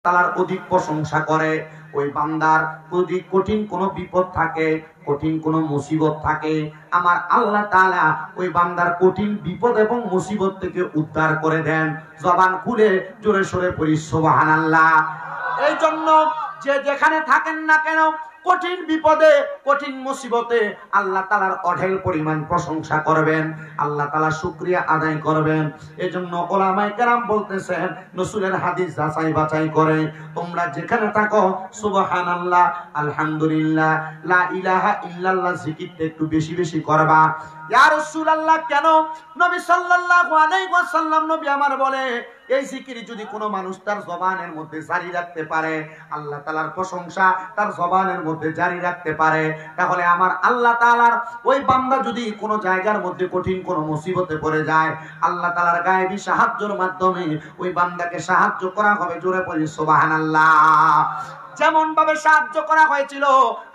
তাআলার অধিক প্রশংসা করে। ওই বান্দার যদি কঠিন কোনো বিপদ থাকে, কঠিন কোনো মুসিবত থাকে, আমার আল্লাহ তাআলা ওই বান্দার কঠিন বিপদ এবং মুসিবত থেকে উদ্ধার করে দেন। জবান খুলে জোরে সোরে পড়ি সুবহানাল্লাহ। এই জন্য যে যেখানে থাকেন না কেন, কঠিন বিপদে কঠিন মুসিবতে আল্লাহ তাআলার অঢেল পরিমাণ প্রশংসা করবেন, আল্লাহ তাআলা শুকরিয়া আদায় করবেন। এজন্য উলামায়ে কেরাম বলতেছেন, রাসূলের হাদিস যাচাই বাছাই করে তোমরা যেখানে থাকো সুবহানাল্লাহ, আলহামদুলিল্লাহ, লা ইলাহা ইল্লাল্লাহ জিকিরটা একটু বেশি বেশি করবা। ইয়া রাসূলুল্লাহ, কেন? নবী সাল্লাল্লাহু আলাইহি ওয়াসাল্লাম নবী আমার বলে, এই জিকির যদি কোনো মানুষ তার জবানের মধ্যে জারি রাখতে পারে, আল্লাহ তাআলার প্রশংসা তার জবানের মধ্যে জারি রাখতে পারে, তাহলে আমার আল্লাহ তাআলার ওই বান্দা যদি কোনো জায়গার মধ্যে কঠিন কোনো মুসিবতে পড়ে যায়, আল্লাহ তাআলার গায়েবী সাহায্যের মাধ্যমে ওই বান্দাকে সাহায্য করা হবে। জোরে পড়ি সুবহানাল্লাহ। যেমন ভাবে সাহায্য করা হয়েছিল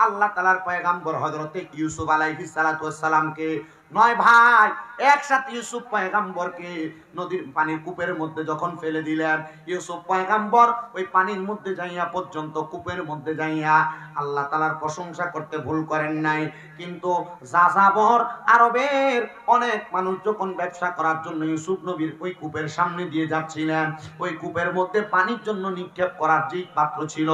আল্লাহ তাআলার পয়গম্বর হযরতে ইউসুফ আলাইহিস সালাতু ওয়াস সালামকে। 9 ভাই একসাথে ইউসুফ পয়গম্বরকে নদীর পানির কূপের মধ্যে যখন ফেলে দিলেন, ইউসুফ পয়গম্বর ওই পানির মধ্যে যাইয়া পর্যন্ত, কূপের মধ্যে যাইয়া আল্লাহ তাআলার প্রশংসা করতে ভুল করেন নাই। কিন্তু যাযাবর আরবের অনেক মানুষ যখন ব্যবসা করার জন্য ইউসুফ নবীর ওই কূপের সামনে দিয়ে যাচ্ছিলেন, ওই কূপের মধ্যে পানির জন্য নিক্ষেপ করার যে পাত্র ছিল,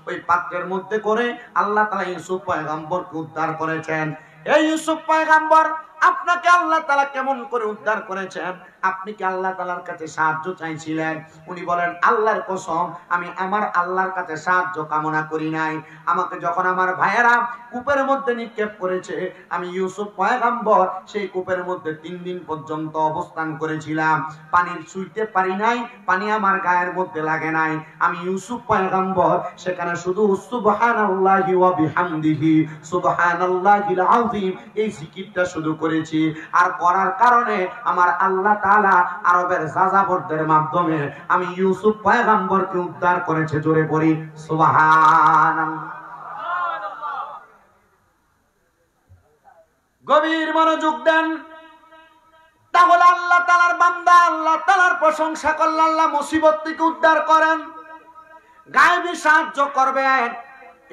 ওই পাত্রের মধ্যে করে আল্লাহ তাআলা ইউসুফ পয়গম্বরকে উদ্ধার করেছেন। এই ইউসুফ পয়গম্বর, আপনাকে আল্লাহ তাআলা কেমন করে উদ্ধার করেছেন? আপনি কি আল্লাহ তাআলার কাছে সাহায্য চাইছিলেন? উনি বলেন, আল্লাহর কসম, আমি আমার আল্লাহর কাছে সাহায্য কামনা করি নাই। আমাকে যখন আমার ভাইয়েরা কূপের মধ্যে নিক্ষেপ করেছে, আমি ইউসুফ পয়গম্বর সেই কূপের মধ্যে 3 দিন পর্যন্ত অবস্থান করেছিলাম। পানি ছুঁইতে পারি নাই, পানি আমার গায়ের মধ্যে লাগে নাই। আমি ইউসুফ পয়গম্বর সেখানে শুধু সুবহানাল্লাহি ওয়া বিহামদিহি সুবহানাল্লাহিল আযীম এই জিকিরটা শুধু করেছি। আর করার কারণে আমার আল্লাহ তাআলা আরবের যাযাবরদের মাধ্যমে আমি ইউসুফ পয়গম্বরকে উদ্ধার করেছে। জোরে পড়ি সুবহানাল্লাহ। গভীর মনোযোগ দেন। তাহলে আল্লাহ তাআলার বান্দা আল্লাহ তাআলার প্রশংসা করলে আল্লাহ মুসিবত থেকে উদ্ধার করেন, গায়েবী সাহায্য করবেন।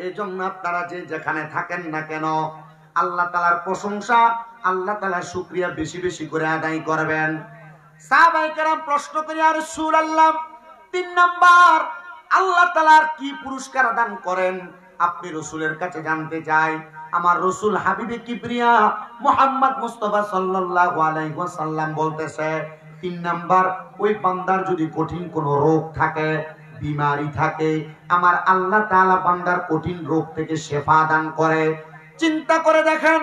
এই জন্য আপনারা যে যেখানে থাকেন না কেন, আল্লাহ তাআলার প্রশংসা, আল্লাহ তাআলার শুকরিয়া বেশি বেশি করে আদায় করবেন। সাহাবায়ে কেরাম প্রশ্ন করে, ইয়া রাসূলুল্লাহ, 3 নাম্বার আল্লাহ তাআলার কি পুরস্কার দান করেন? আপনি রাসূলের কাছে জানতে চাই। আমার রাসূল হাবিবে কিবরিয়া মুহাম্মদ মুস্তাফা সাল্লাল্লাহু আলাইহি ওয়াসাল্লাম বলতেছে, 3 নাম্বার, ওই বান্দার যদি কঠিন কোনো রোগ থাকে, বিমারি থাকে, আমার আল্লাহ তাআলা বান্দার কঠিন রোগ থেকে শিফা দান করে। চিন্তা করে দেখেন,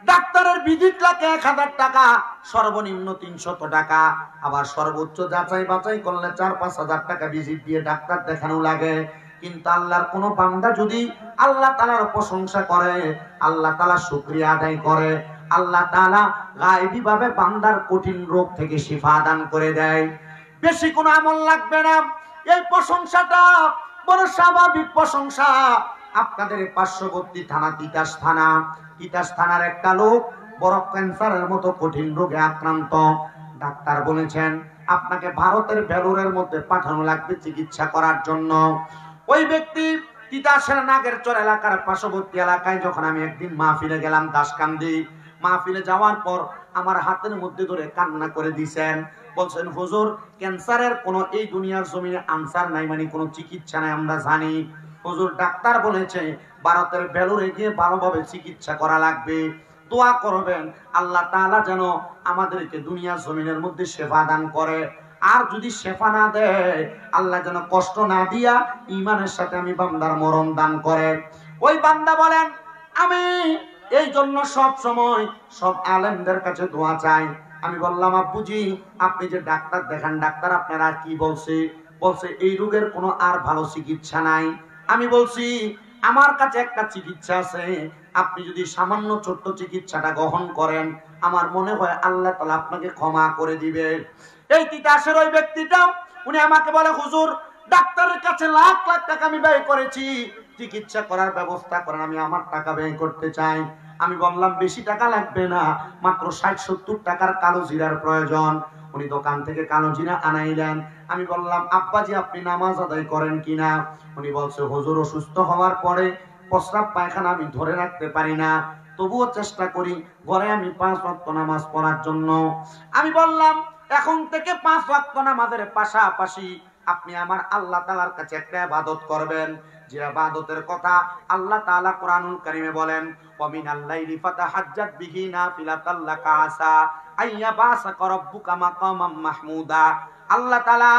ডাক্তারের ভিজিট লাগে 1000 টাকা, সর্বনিম্ন 300 টাকা, আবার সর্বোচ্চ যাচাই বাছাই করলে 4-5 হাজার টাকা ভিজিট দিয়ে ডাক্তার দেখানো লাগে। কিন্তু আল্লাহর কোন বান্দা যদি আল্লাহ তাআলার প্রশংসা করে, আল্লাহ তাআলা শুকরিয়া আদায় করে, আল্লাহ তাআলা গায়েবী ভাবে বান্দার কঠিন রোগ থেকে শিফা দান করে দেয়। বেশি কোনো আমল লাগবে না। এই প্রশংসাটা বড় স্বাভাবিক প্রশংসা। আপনাদের পার্শ্ববর্তী থানা তিতাস থানার একটা লোক বড় ক্যান্সারের মতো কঠিন রোগে আক্রান্ত। ডাক্তার বলেছেন আপনাকে ভারতের ভেলোরের মধ্যে পাঠানো লাগবে চিকিৎসা করার জন্য। ওই ব্যক্তি তিতাসের নাগেরচর এলাকার পার্শ্ববর্তী এলাকায় যখন আমি একদিন মাহফিলে গেলাম, দাসকান্দি মাহফিলে যাওয়ার পর আমার হাতের মধ্যে ধরে কান্না করে দিয়েছেন। বলছেন, হুজুর, ক্যান্সারের কোনো এই দুনিয়ার জমিনে আনসার নাই, মানে কোনো চিকিৎসা নাই, আমরা জানি। হুজুর, ডাক্তার বলেছে ভারতের ভেলোরে গিয়ে ভালোভাবে চিকিৎসা করা লাগবে। দোয়া করবেন আল্লাহ তাআলা যেন আমাদেরকে দুনিয়ার জমিনের মধ্যে শিফা দান করে। আর যদি শিফা না দেয়, আল্লাহ যেন কষ্ট না দিয়া ঈমানের সাথে আমি বান্দার মরণ দান করে। ওই বান্দা বলেন, আমি এই জন্য সব সময় সব আলেমদের কাছে দোয়া চাই। আমি বললাম, আব্বুজি, আপনি যে ডাক্তার দেখান, ডাক্তার আপনারা কি বলছে? বলছে এই রোগের কোনো আর ভালো চিকিৎসা নাই। আমি বলছি, আমার কাছে একটা চিকিৎসা আছে, আপনি যদি সামান্য ছোট্ট চিকিৎসাটা গ্রহণ করেন, আমার মনে হয় আল্লাহ তাআলা আপনাকে ক্ষমা করে দিবে। এই তিতাসের ওই ব্যক্তিটা উনি আমাকে বলে, হুজুর, ডাক্তারের কাছে লাখ লাখ টাকা আমি ব্যয় করেছি, চিকিৎসা করার ব্যবস্থা করেন, আমি আমার টাকা ব্যয় করতে চাই। আমি বললাম, বেশি টাকা লাগবে না, মাত্র 60-70 টাকার কালো জিরার প্রয়োজন। উনি দোকান থেকে কালো জিরা আনাইলেন। আমি বললাম, আব্বাজি আপনি নামাজ আদায় করেন কিনা? উনি বলছে, হুজুর অসুস্থ হওয়ার পরে প্রস্রাব পায়খানা আমি ধরে রাখতে পারি না, তবুও চেষ্টা করি ঘরে আমি 5 ওয়াক্ত নামাজ পড়ার জন্য। আমি বললাম, এখন থেকে 5 ওয়াক্ত নামাজের পাশাপাশি আপনি আমার আল্লাহ তাআলার কাছে একটা ইবাদত করবেন, যে ইবাদতের কথা আল্লাহ তাআলা কোরআনুল কারীমে বলেন, ওয়া মিনাল লাইলি ফাতাহাজ্জাত বিহি নাফিলাতাল লাকা আসা আইয়াবাসাকা রাব্বুকা মাকামাম মাহমুদা। আল্লাহ তাআলা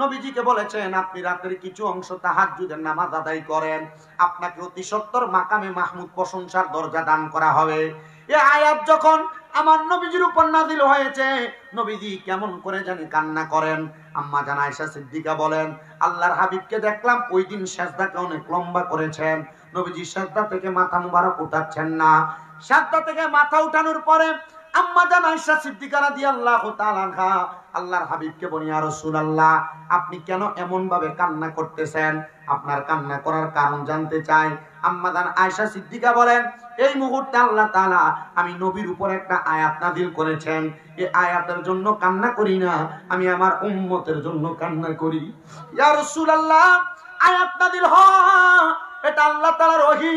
নবীজিকে বলেছেন, আপনি রাতের কিছু অংশ তাহাজ্জুদের নামাজ আদায় করেন, আপনাকে অতি সত্বর মাকামে মাহমুদ প্রশংসার দরজা দান করা হবে। এই আয়াত যখন আমার নবীজির উপর নাযিল হয়েছে, নবীজি কেমন করে জানি কান্না করেন। আম্মা জান আয়েশা সিদ্দিকা বলেন, আল্লাহর হাবিবকে দেখলাম ওই দিন সিজদাকে অনেক লম্বা করেছেন, নবীজি সিজদা থেকে মাথা মুবারক উঠাচ্ছেন না। সিজদা থেকে মাথা উঠানোর পরে আম্মা জান আয়েশা সিদ্দিকা রাদিয়াল্লাহু তাআলা আনহা আল্লাহর হাবিবকে বলেন, ইয়া রাসূলুল্লাহ, আপনি কেন এমন ভাবে কান্না করতেছেন? আপনার কান্না করার কারণ জানতে চাই। আম্মা জান আয়েশা সিদ্দিকা বলেন, এই মুহূর্তে আল্লাহ তাআলা আমি নবীর উপর একটা আয়াত নাযিল করেছেন, এই আয়াতের জন্য কান্না করি না, আমি আমার উম্মতের জন্য কান্না করি। ইয়া রাসূলুল্লাহ, আয়াত নাযিল হয়, এটা আল্লাহ তাআলার ওহী,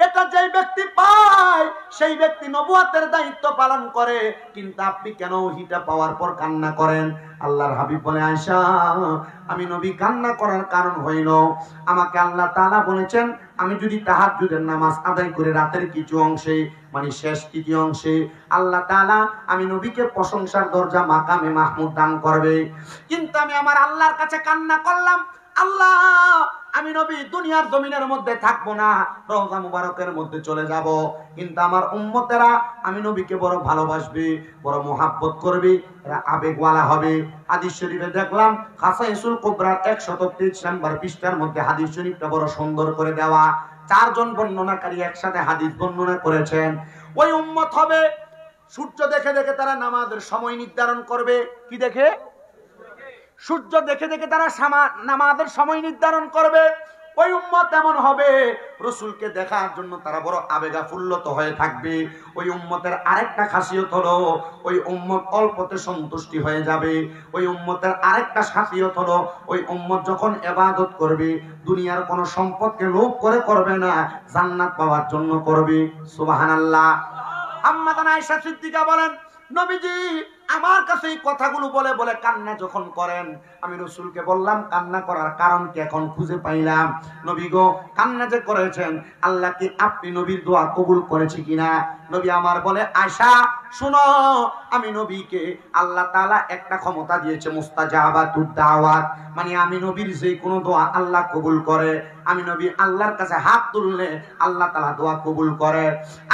এটা যেই ব্যক্তি পায় সেই ব্যক্তি নবুয়তের দায়িত্ব পালন করে, কিন্তু আপনি কেন ওহীটা পাওয়ার পর কান্না করেন? আল্লাহর হাবিব বলে, আয়েশা, আমি নবী কান্না করার কারণ হইল, আমাকে আল্লাহ তাআলা বলেছেন আমি যদি তাহাজ্জুদের নামাজ আদায় করে রাতের কিছু অংশে, মানে শেষ তৃতীয় অংশে, আল্লাহ তাআলা আমি নবীকে প্রশংসার দরজা মাকামে মাহমুদ দান করবে। কিন্তু আমি আমার আল্লাহর কাছে কান্না করলাম, আল্লাহ, আমি নবী দুনিয়ার জমিনের মধ্যে থাকবো না, রওজা মুবারকের মধ্যে চলে যাব, কিন্তু আমার উম্মতেরা আমি নবীকে বড় ভালোবাসবে, বড় মোহাব্বত করবে, এরা আবেগওয়ালা হবে। হাদিস শরীফে দেখলাম খাসাইসুল কুবরার 123 নম্বর পৃষ্ঠার মধ্যে হাদিস শরীফটা বড় সুন্দর করে দেওয়া, 4 জন বর্ণনাকারী একসাথে হাদিস বর্ণনা করেছেন। ওই উম্মত হবে সূর্য দেখে দেখে তারা নামাজের সময় নির্ধারণ করবে। কি দেখে? সূর্য দেখে দেখে তারা নামাজের সময় নির্ধারণ করবে। ওই উম্মত এমন হবে, রাসূলকে দেখার জন্য তারা বড় আবেগাফুল্লত হয়ে থাকবে। ওই উম্মতের আরেকটা খাসিয়ত হলো, ওই উম্মত অল্পতে সন্তুষ্টি হয়ে যাবে। ওই উম্মতের আরেকটা খাসিয়ত হলো, ওই উম্মত যখন ইবাদত করবে দুনিয়ার কোনো সম্পদকে লোভ করে করবে না, জান্নাত পাওয়ার জন্য করবে। সুবহানাল্লাহ। আম্মা জান আয়েশা সিদ্দিকা বলেন, নবীজি আমার কাছে এই কথাগুলো বলে বলে কান্না যখন করেন, আমি রাসূলকে বললাম কান্না করার কারণ কি এখন খুঁজে পাইলাম। নবী গো, কান্না যে করেছেন আল্লাহ কি আপনি নবীর দোয়া কবুল করেছে কিনা? নবী আমার বলে, আয়েশা শুনো, আমি নবীকে আল্লাহ তাআলা একটা ক্ষমতা দিয়েছে, মুস্তাজাবাতুদ দাওয়াত, মানে আমি নবীর যে কোনো দোয়া আল্লাহ কবুল করে। আমি নবী আল্লাহর কাছে হাত তুললে আল্লাহ তাআলা দোয়া কবুল করে।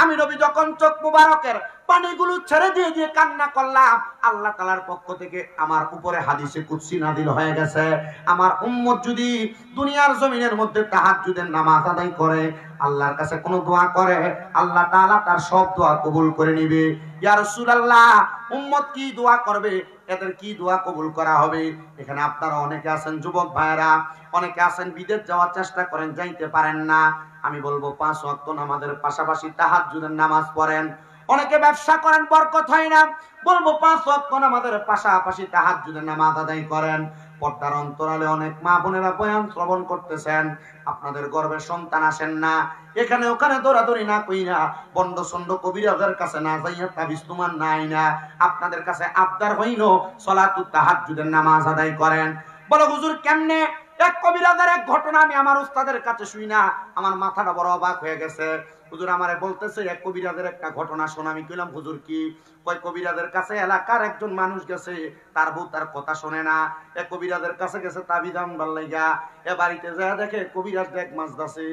আমি নবী যখন চোখ মুবারকের পানিগুলো ছেড়ে দিয়ে দিয়ে কান্না করলাম, আল্লাহ তাআলার পক্ষ থেকে আমার উপরে হাদিসে কুদসি নাযিল হয়ে গেছে, আমার উম্মত যদি দুনিয়ার জমিনের মধ্যে তাহাজ্জুদের নামাজ আদায় করে, আল্লাহর কাছে কোনো দোয়া করে, আল্লাহ তাআলা তার সব দোয়া কবুল করে নেবে। ইয়া রাসূলুল্লাহ, উম্মত কি দোয়া করবে, এদের কি দোয়া কবুল করা হবে? এখানে আপনারা অনেকে আছেন যুবক ভাইরা, অনেকে আছেন বিদেশ যাওয়ার চেষ্টা করেন, যাইতে পারেন না। আমি বলবো 5 ওয়াক্ত নামাজের পাশাপাশি তাহাজ্জুদের নামাজ পড়েন। অনেকে ব্যবসা করেন, বরকত হয় না, বলবো 5 ওয়াক্ত নামাজের পাশাপাশি তাহাজ্জুদের নামাজ আদায় করেন। পর্দার অন্তরালে অনেক মা বোনেরা বয়ান শ্রবণ করতেছেন, আপনাদের গর্ভে সন্তান আসেন না, এখানে ওখানে দৌড়াদৌড়ি না কইরা বন্ড সন্ড কবিরাজের কাছে না যাইয়া তাবিজ তোমার নাই না, আপনাদের কাছে আবদার হইল সালাতুত তাহাজ্জুদের নামাজ আদায় করেন। বলো হুজুর কেমনে? এক কবিরাজের এক ঘটনা আমি আমার উস্তাদের কাছে শুই না, আমার মাথাটা বড় অবাক হয়ে গেছে। হুজুর আমারে বলতেছে এক কবিরাজের একটা ঘটনা শোনা। আমি কইলাম হুজুর কি? কয় কবিরাজের কাছে এলাকার একজন মানুষ গেছে, তার বউ তার কথা শোনে না, এক কবিরাজের কাছে গেছে তাবিজ আনবার লাগা, এ বাড়িতে যায় দেখে কবিরাজ এক মাছ দাসে।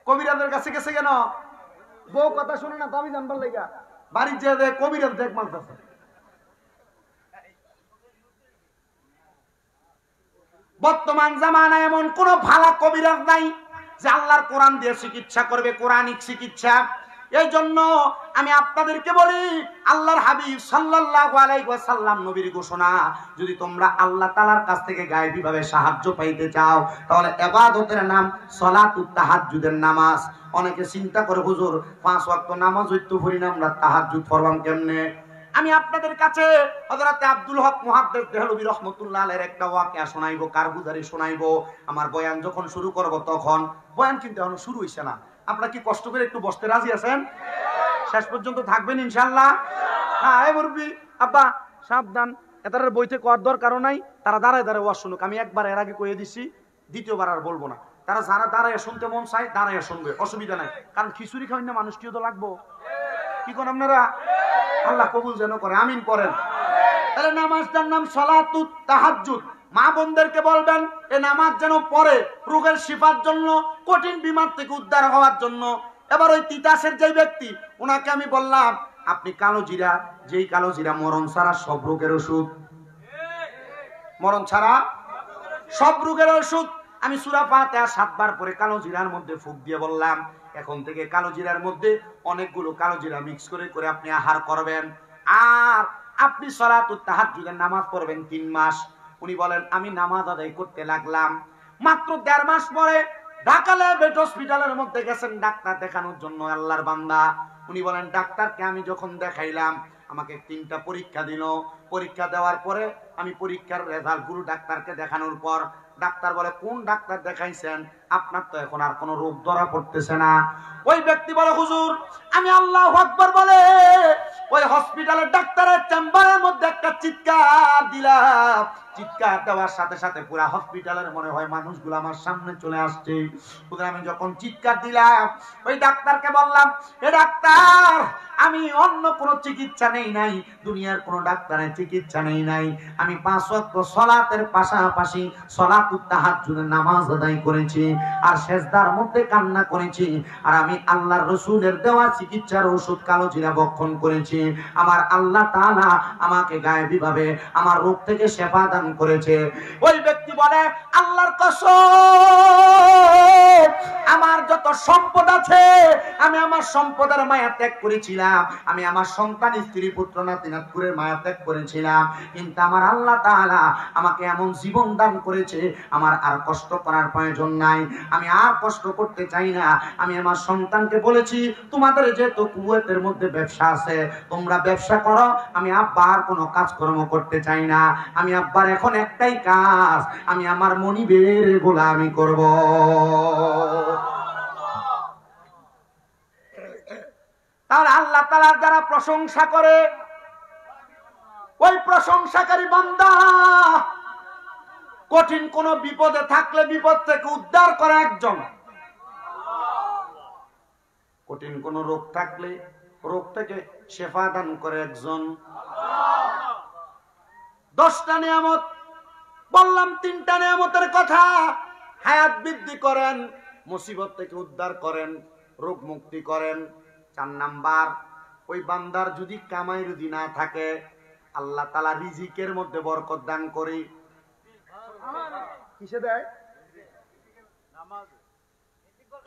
কবিরাজের কাছে গেছে কেন? বউ কথা শোনে না, তাবিজ আনবার লাগা, বাড়ি যে দেখে কবিরাজ এক মাছ দাসে। বর্তমান জামানায় এমন কোন ভালো কবিরাজ নাই যে আল্লাহর কোরআন দিয়ে চিকিৎসা করবে, কোরআনিক চিকিৎসা। এই জন্য আমি আপনাদেরকে বলি, আল্লাহর হাবিব সাল্লাল্লাহু আলাইহি ওয়াসাল্লাম নবীর ঘোষণা, যদি তোমরা আল্লাহ তাআলার কাছ থেকে গায়েবী ভাবে সাহায্য পাইতে চাও তাহলে ইবাদতের নাম সালাতুত তাহাজ্জুদের নামাজ। অনেকে চিন্তা করে, হুজুর 5 ওয়াক্ত নামাজ হইতো পড়ি না, আমরা তাহাজ্জুদ পড়বাম কেমনে? আমি আপনাদের কাছে হযরত আব্দুল হক মুহাদ্দিস দেহলভী রাহমাতুল্লাহ আলাইহির একটা ওয়াকিয়া শোনাইবো, কারগুজারি শোনাইবো। আমার বয়ান যখন শুরু করব তখন, বয়ান কিন্তু এখনো শুরু হইছে না। আপনারা কি কষ্ট করে একটু বসতে রাজি আছেন? শেষ পর্যন্ত থাকবেন ইনশাআল্লাহ? হ্যাঁ, এই মুরব্বি আব্বা সাবধান, এটার বইতে কর দরকারও নাই। তারা দাঁড়ায় দাঁড়ায় ওয়াজ শুনুক। আমি একবার এর আগে কইয়ে দিছি, দ্বিতীয়বার আর বলবো না। তারা যারা দাঁড়ায় শুনতে মন চায় দাঁড়ায় শুনবে, অসুবিধা নাই। কারণ খিচুড়ি খাওয়াই না মানুষ, কিও তো লাগবো। কি কোন আপনারা? আল্লাহ কবুল যেন করে, আমিন করেন। তাহলে নামাজটার নাম সালাতুত তাহাজ্জুদ। মা বোনদেরকে বলবেন এই নামাজ যেন পড়ে, রোগের শিফার জন্য, কঠিন বিমার থেকে উদ্ধার হওয়ার জন্য। এবার ওই তিতাসের যে ব্যক্তি, ওনাকে আমি বললাম আপনি কালো জিরা, যেই কালো জিরা মরণ ছাড়া সব রোগের ওষুধ, মরণ ছাড়া সব রোগের ওষুধ। আমি সূরা ফাতিহা 7 বার পরে কালো জিরার মধ্যে ফুঁক দিয়ে বললাম, এখন থেকে কালো জিরার মধ্যে অনেকগুলো কালো জিরা মিক্স করে করে আপনি আহার করবেন, আর আপনি সালাতুত তাহাজ্জুদের নামাজ পড়বেন 3 মাস। উনি বলেন আমি নামাজ আদায় করতে লাগলাম। মাত্র 1.5 মাস পরে ঢাকা ল্যাবেট হসপিটালের মধ্যে গেছেন ডাক্তার দেখানোর জন্য আল্লাহর বান্দা। উনি বলেন ডাক্তারকে আমি যখন দেখাইলাম, আমাকে 3টা পরীক্ষা দিল। পরীক্ষা দেওয়ার পরে আমি পরীক্ষার রেজাল্ট গুলো ডাক্তারকে দেখানোর পর ডাক্তার বলে, কোন ডাক্তার দেখাইছেন? আপনার তো এখন আর কোনো রোগ ধরা পড়তেছে না। ওই ব্যক্তি বলে, হুজুর আমি আল্লাহু আকবার বলে ওই হসপিটালের ডাক্তারের চেম্বারের মধ্যে একটা চিৎকার দিলাম। চিৎকার দেওয়ার সাথে সাথে পুরা হসপিটালের মনে হয় মানুষগুলো আমার সামনে চলে আসছে। আমি যখন চিৎকার দিলাম, ওই ডাক্তারকে বললাম, এ ডাক্তার আমি অন্য কোনো চিকিৎসা নেই নাই, দুনিয়ার কোনো ডাক্তারের চিকিৎসা নেই নাই। আমি 5 ওয়াক্ত সালাতের পাশাপাশি সালাতুত তাহাজ্জুদের নামাজ আদায় করেছি, আর সেজদার মধ্যে কান্না করেছি, আর আমি আল্লাহর রাসূলের দেওয়া চিকিৎসার ওষুধ কালো জিরা ভক্ষণ করেছি। আমার আল্লাহ তাআলা আমাকে গায়েবী ভাবে আমার রোগ থেকে শিফা দান করেছে। ওই ব্যক্তি বলে, আল্লাহর কসম, আমার যত সম্পদ আছে আমি আমার সম্পদের মায়া ত্যাগ করেছিলাম, আমি আমার সন্তান স্ত্রী পুত্র নাতি নাতকুরের মায়া ত্যাগ করেছিলাম, কিন্তু আমার আল্লাহ তাআলা আমাকে এমন জীবন দান করেছে আমার আর কষ্ট করার প্রয়োজন নাই, আমি আর কষ্ট করতে চাই না। আমি আমার সন্তানকে বলেছি, তোমাদের যেহেতু কুয়েতের মধ্যে ব্যবসা আছে তোমরা ব্যবসা করো, আমি আব্বা আর কোনো কাজকর্ম করতে চাই না। আমি আব্বার এখন একটাই কাজ, আমি আমার মনিবের গোলামি করব। তার আল্লাহ তাআলার যারা প্রশংসা করে, ওই প্রশংসাকারী বান্দা কঠিন কোন বিপদে থাকলে বিপদ থেকে উদ্ধার করে একজন, কঠিন কোন রোগ থাকলে রোগ থেকে শিফা দান করে একজন। 10টা নিয়ামত বললাম, 3টা নিয়ামতের কথা। হায়াত বৃদ্ধি করেন, মুসিবত থেকে উদ্ধার করেন, রোগ মুক্তি করেন। 4 নাম্বার, ওই বান্দার যদি কামাই রুজি না থাকে আল্লাহ তাআলা রিজিকের মধ্যে বরকত দান করে। কিসে দেয়?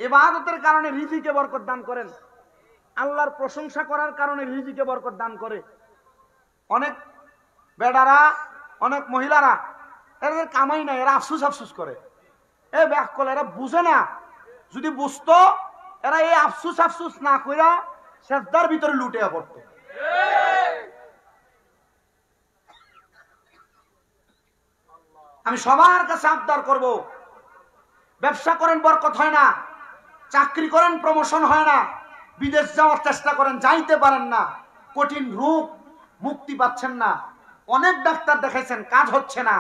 ইবাদতের কারণে রিজিকে বরকত দান করেন, আল্লাহর প্রশংসা করার কারণে রিজিকে বরকত দান করে। অনেক বেডারা, অনেক মহিলারা এদের কামাই নাই, এরা আফসুস আফসুস করে। এ ব্যাক করলে এরা বুঝে না, যদি বুঝতো এরা এই আফসুস আফসুস না কইরা সেজদার ভিতরে লুটে পড়তো। আমি সবার কাছে আবদার করব, ব্যবসা করেন বরকত হয় না, চাকরি করেন প্রমোশন হয় না, বিদেশ যাওয়ার চেষ্টা করেন যাইতে পারেন না, কঠিন রোগ মুক্তি পাচ্ছেন না, অনেক ডাক্তার দেখাইছেন কাজ হচ্ছে না,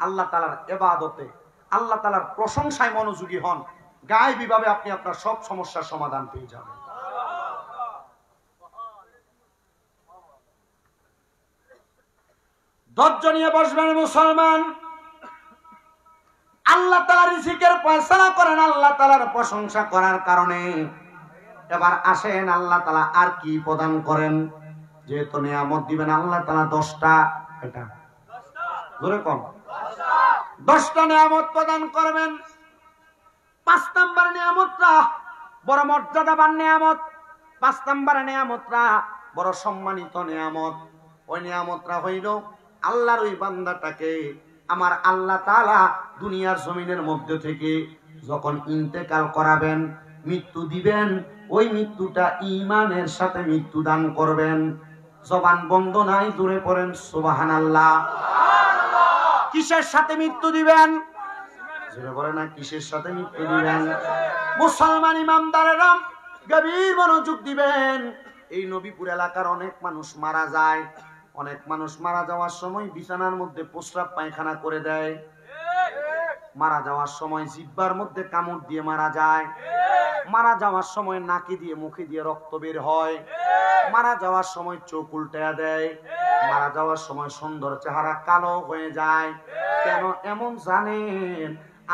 আল্লাহ তাআলার ইবাদতে, আল্লাহ তাআলার প্রশংসায় মনোযোগী হন, গায়েবী ভাবে আপনি আপনার সব সমস্যার সমাধান পেয়ে যাবেন। ধৈর্য নিয়ে বসবেন মুসলমান। আল্লাহ তাআলা রিজিকের ফয়সালা করেন আল্লাহ তাআলার প্রশংসা করার কারণে। এবার আসেন আল্লাহ তাআলা আর কি প্রদান করেন। যেহেতু নিয়ামত দিবেন আল্লাহ তাআলা 10টা, এটা জোরে কোন 10টা নিয়ামত প্রদান করবেন। 5 নাম্বার নিয়ামতটা বড় মর্যাদাবান নিয়ামত। 5 নম্বরে নিয়ামতরা বড় সম্মানিত নিয়ামত। ওই নিয়ামতরা হইল আল্লাহর ওই বান্দাটাকে আমার আল্লাহ তাআলা দুনিয়ার জমিনের মধ্যে থেকে যখন ইন্তেকাল করাবেন, মৃত্যু দিবেন, ওই মৃত্যুটা ঈমানের সাথে মৃত্যু দান করবেন। জবান বন্ধ নাই, জোরে পড়েন সুবহানাল্লাহ। কিসের সাথে মৃত্যু দিবেন? জোরে বলে না, কিসের সাথে মৃত্যু দিবেন? মুসলমান ইমানদারেরা গভীর মনোযোগ দিবেন। এই নবীপুর এলাকার অনেক মানুষ মারা যায়। অনেক মানুষ মারা যাওয়ার সময় বিছানার মধ্যে প্রস্রাব পায়খানা করে দেয়। মারা যাওয়ার সময় জিহ্বার মধ্যে কামড় দিয়ে মারা যায়। মারা যাওয়ার সময় নাকি দিয়ে মুখে দিয়ে রক্ত বের হয়। মারা যাওয়ার সময় চোখ উল্টায়া দেয়। মারা যাওয়ার সময় সুন্দর চেহারা কালো হয়ে যায়। কেন এমন জানেন?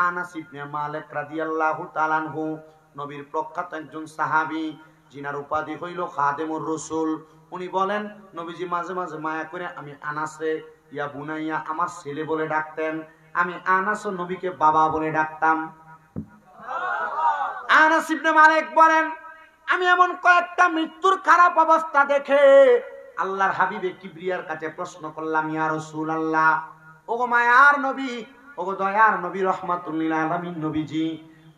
আনাস ইবনে মালিক রাদিয়াল্লাহু তাআলা আনহু নবীর প্রখ্যাত একজন সাহাবী, যিনার উপাধি হইল খাদেমুর রাসূল। উনি বলেন, নবীজি মাঝে মাঝে মায়া করে আমি আনাসে ইয়া বুনাইয়া আমার ছেলে বলে ডাকতেন। আমি আনাস ও নবীকে বাবা বলে ডাকতাম। আনাস ইবনে মালিক বলেন, আমি এমন কয়েকটা মৃত্যুর খারাপ অবস্থা দেখে আল্লাহর হাবিবে কিবরিয়ার কাছে প্রশ্ন করলাম, ইয়া রাসূলুল্লাহ, ওগো মায়ার নবী, ওগো দয়ার নবী, রাহমাতুল লিল আলামিন নবীজি,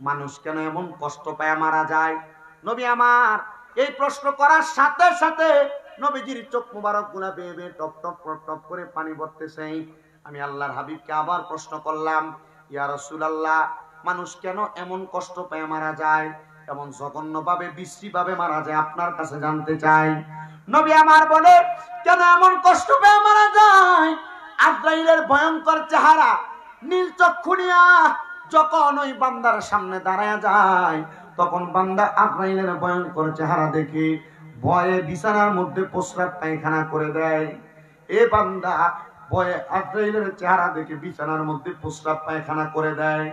মানুষ কেন এমন কষ্ট পায় মারা যায়? নবী আমার এই প্রশ্ন করার সাথে সাথে নবীজির চোখ মুবারক গুলা বেয়ে বেয়ে টপ টপ টপ করে পানি পড়তেছে। আমি আল্লাহর হাবিবকে আবার প্রশ্ন করলাম, ইয়া রাসূলুল্লাহ, মানুষ কেন এমন কষ্ট পায় মারা যায়, এমন জঘন্যভাবে বিশ্রীভাবে মারা যায়, আপনার কাছে জানতে চাই। নবী আমার বলে, কেন এমন কষ্ট পেয়ে মারা যায়? আজরাইলের ভয়ঙ্কর চেহারা নীল চক্ষু নিয়া যখন ওই বান্দার সামনে দাঁড়ায় যায়, তখন বান্দা আজরাইলের ভয়ঙ্কর চেহারা দেখে ভয়ে বিছানার মধ্যে প্রস্রাব পায়খানা করে দেয়। এ বান্দা ভয়ে আজরাইলের চেহারা দেখে বিছানার মধ্যে প্রস্রাব পায়খানা করে দেয়।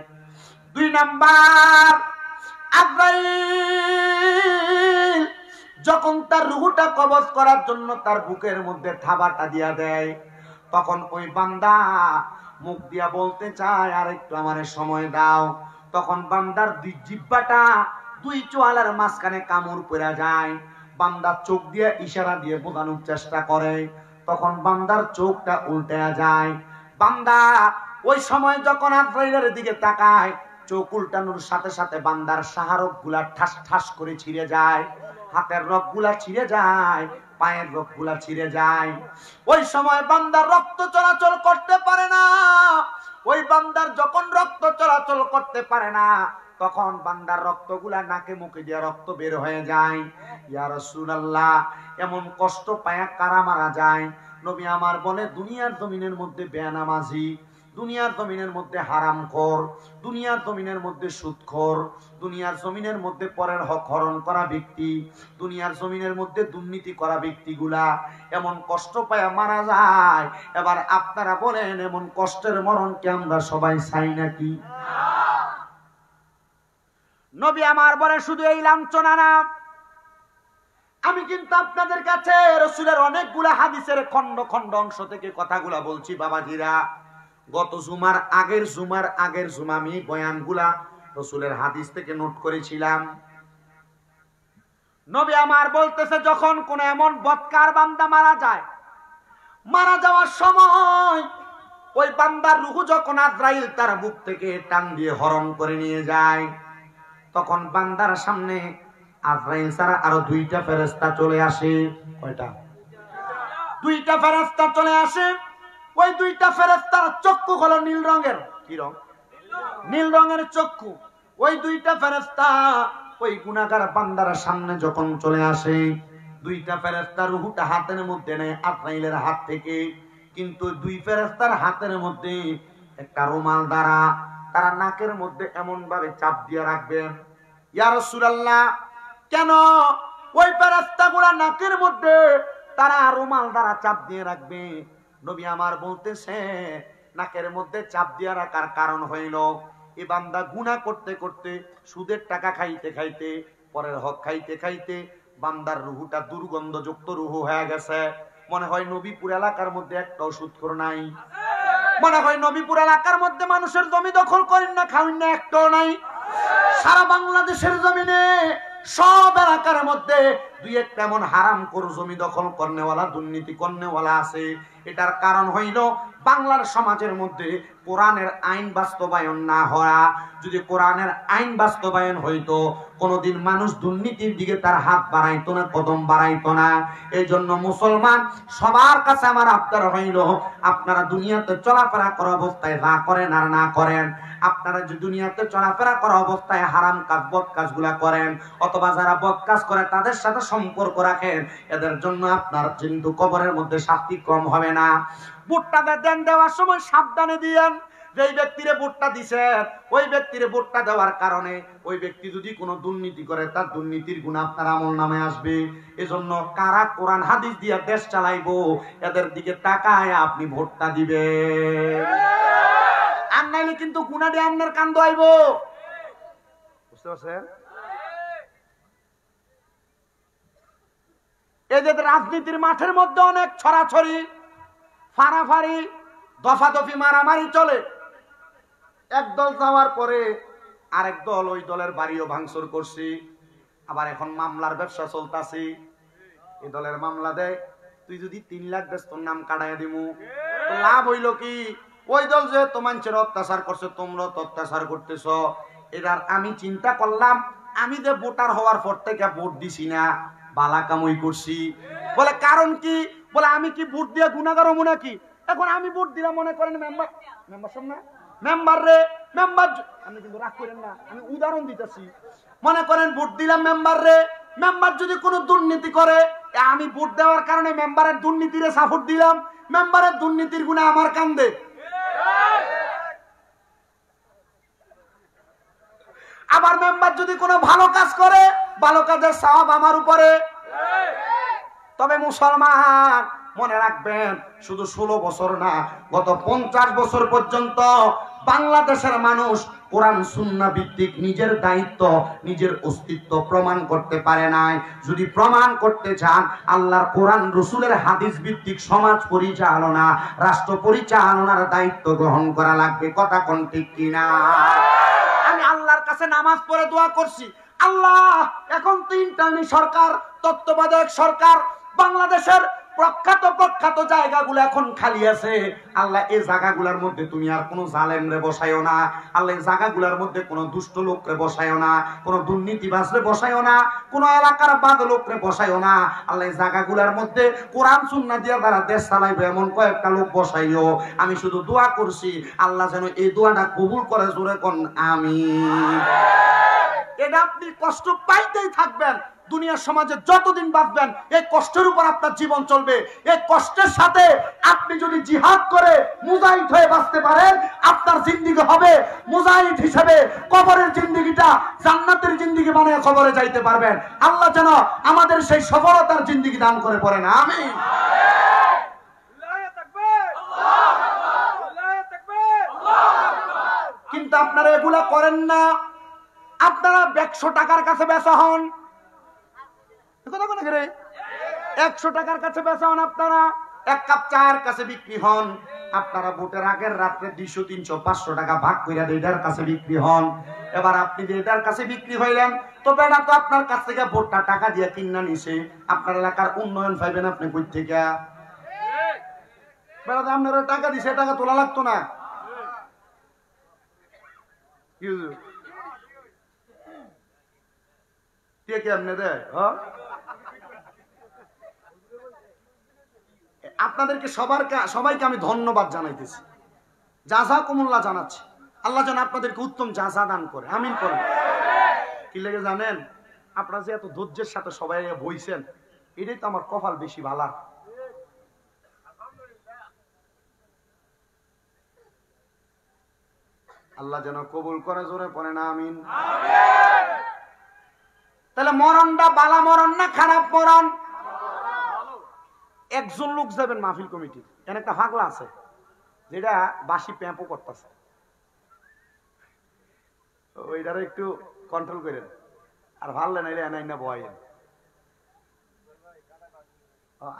2 নাম্বার, আজরাইল যখন তার রূহটা কবজ করার জন্য তার বুকের মধ্যে থাবাটা দিয়া দেয়, তখন ওই বান্দা মুখ দিয়া বলতে চায়, আর একটু আমারে সময় দাও। তখন বান্দার দুই জিহ্বাটা দুই চোয়ালের মাঝখানে কামড় পড়ে যায়। বান্দা চোখ দিয়ে ইশারা দিয়ে বোঝানোর চেষ্টা করে, তখন বান্দার চোখটা উল্টে যায়। বান্দা ওই সময় যখন আজরাইলের দিকে তাকায়, চোখ উল্টানোর সাথে সাথে বান্দার শাহরগ গুলা ঠাস ঠাস করে ছিঁড়ে যায়, হাতের রগ গুলা ছিঁড়ে যায়, পায়ের রগ গুলা ছিঁড়ে যায়। ওই সময় বান্দার রক্ত চলাচল করতে পারে না। ওই বান্দার যখন রক্ত চলাচল করতে পারে না, তখন বান্দার রক্তগুলা নাকে মুখে দিয়ে রক্ত বের হয়ে যায়। ইয়া রাসূলুল্লাহ, এমন কষ্ট পায়া কারা মারা যায়? নবী আমার বলে, দুনিয়ার জমিনের মধ্যে বেনামাজি, দুনিয়ার জমিনের মধ্যে হারামখোর, দুনিয়ার জমিনের মধ্যে সুদখোর, দুনিয়ার জমিনের মধ্যে পরের হক হরণ করা ব্যক্তি, দুনিয়ার জমিনের মধ্যে দুর্নীতি করা ব্যক্তিগুলা এমন কষ্ট পায়া মারা যায়। এবার আপনারা বলেন, এমন কষ্টের মরণ কি আমরা সবাই চাই নাকি? নবী আমার বলে, শুধু এই লাঞ্ছনা না, আমি কিন্তু আপনাদের কাছে রাসূলের অনেকগুলা হাদিসের খন্ড খন্ড অংশ থেকে কথাগুলা বলছি বাবাজিরা। গত জুমার আগের জুমা আমি বয়ানগুলা রাসূলের হাদিস থেকে নোট করেছিলাম। নবী আমার বলতেছে, যখন কোন এমন বদকার বান্দা মারা যায়, মারা যাওয়ার সময় ওই বান্দার রূহ যখন আজরাইল তার বুক থেকে টান দিয়ে হরণ করে নিয়ে যায়, তখন বান্দার সামনে আজরাইল ছাড়া আরো 2টা ফেরেশতা চলে আসে। কয়টা? 2টা ফেরেশতা চলে আসে। ওই 2টা ফেরেশতার চক্ষু হলো নীল রঙের। কি রং? নীল রঙের চক্ষু। ওই 2টা ফেরেশতা ওই গুনাহগার বান্দার সামনে যখন চলে আসে, 2টা ফেরেশতা রূহটা হাতের মধ্যে নেয় আজরাইলের হাত থেকে, কিন্তু 2 ফেরেশতার হাতের মধ্যে একটা রুমাল দ্বারা তারা নাকের মধ্যে এমন ভাবে চাপ দিয়ে রাখবেন। ইয়া রাসূলুল্লাহ, কেন ওই ফেরেশতাগুলা নাকের মধ্যে তারা রুমাল দ্বারা চাপ দিয়ে রাখবে? নবী আমার বলতেছে, নাকের মধ্যে চাপ দিয়ে রাখার কারণ হইল, এই বান্দা গুনাহ করতে করতে, সুদের টাকা খাইতে খাইতে, পরের হক খাইতে খাইতে বান্দার রূহটা দুর্গন্ধযুক্ত রূহ হয়ে গেছে। মনে হয় নবীপুর এলাকার মধ্যে একটাও সুদখোর নাই। মনে হয় নবীপুর এলাকার মধ্যে মানুষের জমি দখল করেন না, খাওয়েন না, একটাও নাই। সারা বাংলাদেশের জমিনে সব এলাকার মধ্যে দুই একটা এমন হারাম কর জমি দখল করনেওয়ালা দুর্নীতি করনেওয়ালা আছে। এটার কারণ হইল বাংলার সমাজের মধ্যে কোরআনের আইন বাস্তবায়ন না হওয়া। যদি কোরআনের আইন বাস্তবায়ন হইতো কোনদিন মানুষ দুর্নীতির দিকে তার হাত বাড়াইতো না, কদম বাড়াইতো না। এই জন্য মুসলমান সবার কাছে আমার আবদার হইল, আপনারা দুনিয়াতে চলাফেরা করা অবস্থায় যা করেন আর না করেন, আপনারা যে দুনিয়াতে চলাফেরা করা অবস্থায় হারাম কাজ বদ কাজগুলা করেন, অথবা যারা বদ কাজ করে তাদের সাথে সম্পর্ক রাখেন, এদের জন্য আপনার কিন্তু কবরের মধ্যে শাস্তি কম হবে না। ভোটটা দেন, দেওয়ার সময় সাবধানে দিয়েন। যেই ব্যক্তিরে ভোটটা দিছেন ওই ব্যক্তিরে ভোটটা দেওয়ার কারণে ওই ব্যক্তি যদি কোনো দুর্নীতি করে তার দুর্নীতির গুণ আপনার আমল নামে আসবে। এজন্য কারা কোরআন হাদিস দিয়ে দেশ চালাইবো এদের দিকে তাকায় আপনি ভোটটা দিবেন। আর নাইলে কিন্তু গুণা দিয়ে আপনার কান্দ আইব। বুঝতে পারছেন? এই যে রাজনীতির মাঠের মধ্যে অনেক ছড়াছড়ি, ফাড়াফাড়ি, দফাদফি, মারামারি চলে। একদল যাওয়ার পরে আরেক দল ওই দলের বাড়িও ভাঙচুর করছি। আবার এখন মামলার ব্যবসা চলতেছে। এই দলের মামলা দেয়, তুই যদি 3 লাখ দেশ তোর নাম কাটাইয়া দিমু। লাভ হইল কি? ওই দল যে তো মানুষের অত্যাচার করছে, তোমরা তো অত্যাচার করতেছ। এটার আমি চিন্তা করলাম, আমি যে ভোটার হওয়ার পর থেকে ভোট দিছি না, বালা কামই করছি। বলে কারণ কি? বলে আমি কি ভোট দিয়ে গুনাহগার হবো নাকি? এখন আমি ভোট দিলাম, মনে করেন মেম্বার সব না মেম্বার রে, মেম্বার আমি কিন্তু রাগ করেন না, আমি উদাহরণ দিতেছি। মনে করেন ভোট দিলাম মেম্বার রে, মেম্বার যদি কোনো দুর্নীতি করে, আমি ভোট দেওয়ার কারণে মেম্বারের দুর্নীতিরে সাপোর্ট দিলাম, মেম্বারের দুর্নীতির গুণে আমার কান্দে। আবার মেম্বার যদি কোনো ভালো কাজ করে, ভালো কাজের সওয়াব আমার উপরে। তবে মুসলমান মনে রাখবেন, শুধু 16 বছর না, গত 50 বছর পর্যন্ত বাংলাদেশের মানুষ কোরআন সুন্নাহ ভিত্তিক নিজের দায়িত্ব, নিজের অস্তিত্ব প্রমাণ করতে পারে নাই। যদি প্রমাণ করতে চান, আল্লাহর কোরআন রাসূলের হাদিস ভিত্তিক সমাজ পরিচালনা, রাষ্ট্র পরিচালনার দায়িত্ব গ্রহণ করা লাগবে। কথা কোন ঠিক কিনা? আমি আল্লাহর কাছে নামাজ পড়ে দোয়া করছি, আল্লাহ এখন তো ইন্টারনি সরকার, তত্ত্বাবধায়ক সরকার, বাংলাদেশের প্রখ্যাত জায়গাগুলো এখন খালি আছে। আল্লাহ এই জায়গাগুলোর মধ্যে তুমি আর কোনো জালেম রে বসাইও না। আল্লাহ এই জায়গাগুলোর মধ্যে কোনো দুষ্ট লোক রে বসাইও না, কোনো দুর্নীতিবাজ রে বসাইও না, কোনো এলাকার বাদ লোক রে বসাইও না। আল্লাহ এই জায়গাগুলোর মধ্যে কোরআন সুন্নাহ দিয়ে যারা দেশ চালাইবে এমন কয়েকটা লোক বসাইও। আমি শুধু দোয়া করছি, আল্লাহ যেন এই দোয়াটা কবুল করে। জোরে কোন আমিন। এটা আপনি কষ্ট পাইতেই থাকবেন দুনিয়ার সমাজে যতদিন বাঁচবেন। এই কষ্টের উপর আপনার জীবন চলবে। এই কষ্টের সাথে আপনি যদি জিহাদ করে মুজাহিদ হয়ে বাঁচতে পারেন, আপনার জিন্দেগি হবে মুজাহিদ হিসেবে কবরের জিন্দেগিটা জান্নাতের জিন্দেগি বানিয়ে কবরে যাইতে পারবেন। আল্লাহ যেন আমাদের সেই সফলতার জিন্দেগি দান করে পড়েন, আমিন। কিন্তু আপনারা এগুলা করেন না। আপনারা 100 টাকার কাছে বেচা হন, 100 টাকার কাছে বেচা হন। আপনারা 1 কাপ চায়ের কাছে বিক্রি হন। আপনারা ভোটের আগের রাত্রে 200, 300, 500 টাকা ভাগ করে এটার কাছে বিক্রি হন। এবার আপনি যে এটার কাছে বিক্রি হইলেন, তো বেটা তো আপনার কাছ থেকে ভোটটা টাকা দিয়ে কিনা নিছে। আপনার এলাকার উন্নয়ন পাইবেন আপনি কই থেকে? বেটা তো আপনারা টাকা দিছে, টাকা তোলা লাগতো না। আপনাদেরকে সবাইকে আমি ধন্যবাদ জানাইতেছি, জাযাকুমুল্লাহ জানাচ্ছি। আল্লাহ যেন আপনাদেরকে উত্তম জাযা দান করে, আমিন করেন। কি লেগে জানেন? আপনারা যে এত ধৈর্যের সাথে সবাই বইছেন, এটাই তো আমার কপাল বেশি ভালা। আল্লাহ যেন কবুল করে, জোরে পড়ে না আমিন। তাহলে মরণটা বালা মরণ না খারাপ মরণ? একজন লোক যাবেন মাহফিল কমিটি, এখানে একটা পাগলা আছে যেটা বাসি প্যাম্পও করতেছে, ওইটারে একটু কন্ট্রোল করেন। আর ভাললে না এনে না বয়েন।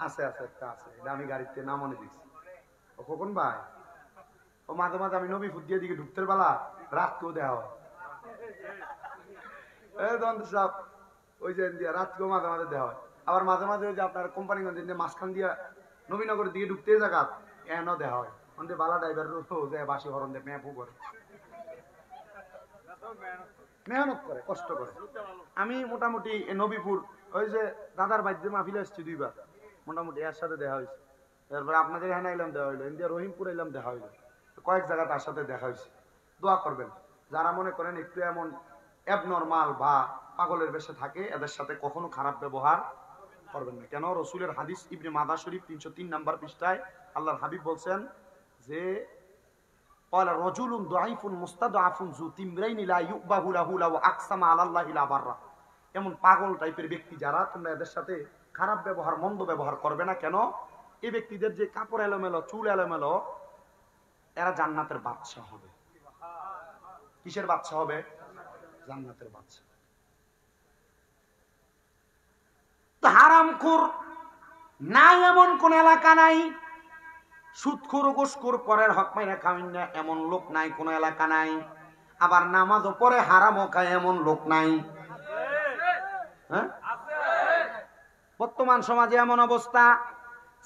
আছে একটা আছে, এটা আমি গাড়িতে নাম মনে দিচ্ছি। ও কখন ভাই, ও মাঝে মাঝে আমি নবী ফুটিয়ে দিকে ঢুকতে বেলা রাতকেও দেওয়া হয়। ওই যে রাতকেও মাঝে মাঝে দেওয়া হয়। আবার মাঝে মাঝে ওই যে আপনার কোম্পানিগঞ্জ মাঝখান দিয়ে নবীনগরের দিকে ঢুকতে জায়গা এনও দেখা হয় অন্তে বালা ড্রাইভার বাসি হরণ দেয় মেয়াপু করে মেহনত করে কষ্ট করে। আমি মোটামুটি নবীপুর ওই যে দাদার বাড়িতে মাহফিলে এসেছি 2 বার, মোটামুটি এর সাথে দেখা হয়েছে। তারপরে আপনাদের এখানে এলাম দেখা হইলো, ইন্ডিয়া রহিমপুর এলাম দেখা হইলো, কয়েক জায়গা তার সাথে দেখা হয়েছে। দোয়া করবেন যারা মনে করেন একটু এমন অ্যাবনর্মাল বা পাগলের বেশে থাকে, এদের সাথে কখনো খারাপ ব্যবহার করবেন না। কেন রসুলের হাদিস ইবনে মাদা শরীফ 303 নম্বর পৃষ্ঠায় আল্লাহর হাবিব বলছেন যে قال رجل ضعيف مستضعف ذو تمرين لا يؤبه له لو اقسم على الله لا بر। এমন পাগল টাইপের ব্যক্তি যারা, তোমরা এদের সাথে খারাপ ব্যবহার মন্দ ব্যবহার করবে না। কেন? এই ব্যক্তিদের যে কাপড় এলোমেলো, চুল এলোমেলো, এরা জান্নাতের বাদশা হবে। কিসের বাদশা হবে? জান্নাতের বাদশা। তো হারামখোর নাই এমন কোন এলাকা নাই, সুদখোর ঘুষখোর পরের হক মাইরা খাওয়ান না এমন লোক নাই, কোন এলাকা নাই। আবার নামাজও পড়ে হারামও খায় এমন লোক নাই। হ্যাঁ, বর্তমান সমাজে এমন অবস্থা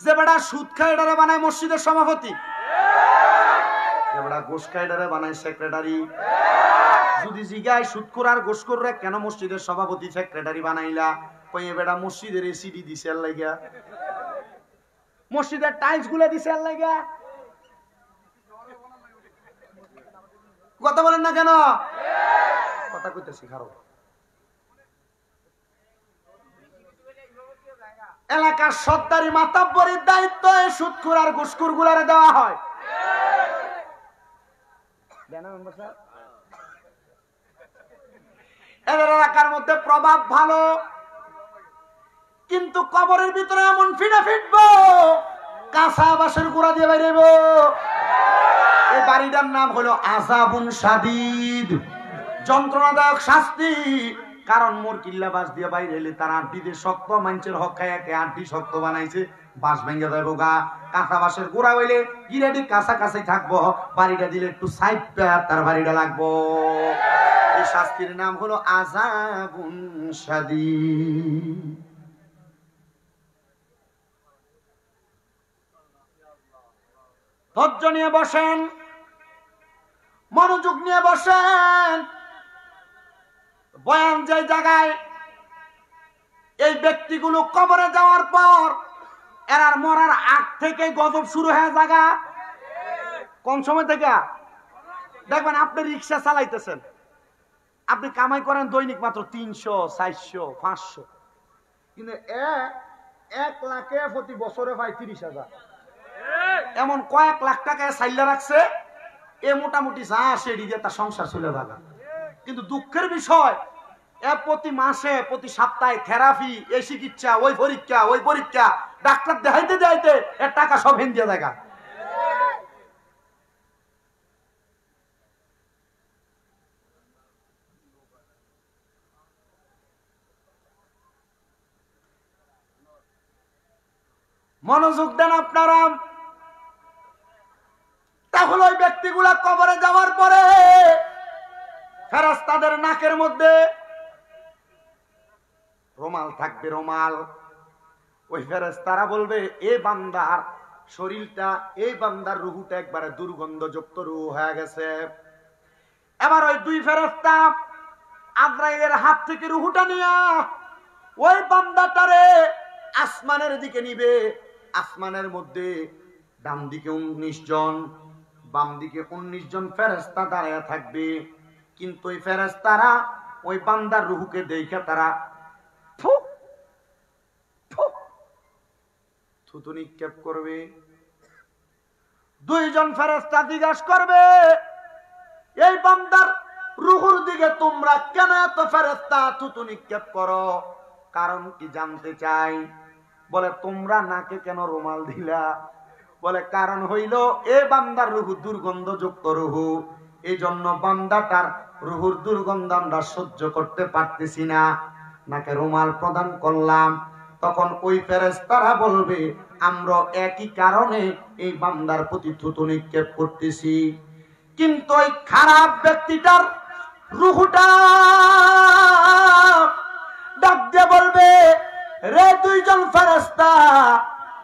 যে বেটা সুদ খায় এটারে বানায় মসজিদের সভাপতি, যে বেটা ঘুষ খায় এটারে বানায় সেক্রেটারি। যদি জিগায় সুদখোর আর ঘুষখোররা কেন মসজিদের সভাপতি সেক্রেটারি বানাইলা, কই এ বেটা মসজিদের এসিডি দিছে আর লাগা, মসজিদের টাইলস গুলো দিছে আর লাগা। কথা বলেন না কেন? কথা কইতেছি খারাপ। এলাকার সর্দারি মাতাব্বরির দায়িত্ব এই সুদখোর আর ঘুষখোর গুলারে দেওয়া হয়। এদের এলাকার মধ্যে প্রভাব ভালো, কিন্তু কবরের ভিতরে এমন ফিরে ফিটবো, কাঁচা বাঁশের গুঁড়া দিয়ে বাইরেব। এই বাড়িটার নাম হলো আযাবুন শাদীদ, যন্ত্রণাদায়ক শাস্তি। কারণ মোর কিল্লা বাঁশ দিয়ে বাইরে এলে তার আড্ডি দিয়ে শক্ত, মানুষের হক খায় একে আড্ডি শক্ত বানাইছে, বাঁশ ভেঙে যাবো গা। কাঁচা বাঁশের গুঁড়া হইলে গিরাটি কাছাকাছি থাকবো, বাড়িটা দিলে একটু সাইড তার বাড়িটা লাগবো। এই শাস্তির নাম হলো আযাবুন শাদীদ। ধৈর্য নিয়ে বসেন, মনোযোগ নিয়ে বসেন। বয়ান যে জায়গায় এই ব্যক্তিগুলো কবরে যাওয়ার পর এরার মরার আগ থেকে গজব শুরু হয়ে জায়গা। কোন সময় থেকে? দেখবেন আপনি রিক্সা চালাইতেছেন, আপনি কামাই করেন দৈনিক মাত্র 300, 400, 500, কিন্তু 1 লাখে প্রতি বছরে পায় 30,000। এমন কয়েক লাখ টাকায় সাইলা রাখছে, এ মোটামুটি যা আসে দিয়ে তার সংসার চলে যাবে। কিন্তু দুঃখের বিষয়, এ প্রতি মাসে প্রতি সপ্তাহে থেরাপি, এই চিকিৎসা, ওই পরীক্ষা, ওই পরীক্ষা, ডাক্তার দেখাইতে যাইতে এর টাকা সব হিন্দিয়া জায়গা। মনোযোগ দেন আপনারা। তাহলে ওই ব্যক্তিগুলা কবরে যাওয়ার পরে ফেরেশতাদের নাকের মধ্যে রুমাল থাকবে, রুমাল। ওই ফেরেশতারা বলবে এই বান্দার শরীরটা, এই বান্দার রুহুটা একবারে দুর্গন্ধযুক্ত রুহ হয়ে গেছে। এবার ওই 2 ফেরেশতা আজরাইলের হাত থেকে রুহুটা নিয়ে ওই বান্দাটারে আসমানের দিকে নিবে। আসমানের মধ্যে ডান দিকে 19 জন, বাম দিকে 19 জন ফেরেশতা দাঁড়ায় থাকবে। কিন্তু ওই ফেরেশতারা ওই বান্দার রূহকে দেখে তারা থুতু নিক্ষেপ করবে। 2 জন ফেরেশতা জিজ্ঞাসা করবে এই বান্দার রূহের দিকে তোমরা কেন এত ফেরেশতা থুতু নিক্ষেপ করো? কারণ কি জানতে চাই। বলে তোমরা নাকে কেন রুমাল দিলা? বলে কারণ হইল এ বান্দার রূহ দুর্গন্ধযুক্ত রূহ, এই জন্য বান্দাটার রূহের দুর্গন্ধ আমরা সহ্য করতে পারতেছি না, নাকে রুমাল প্রদান করলাম। তখন ওই ফেরেশতারা বলবে আমরা একই কারণে এই বান্দার প্রতি থুতু নিক্ষেপ করতেছি। কিন্তু ওই খারাপ ব্যক্তিটার রূহটা ডাক দিয়ে বলবে রে দুইজন ফেরেশতা,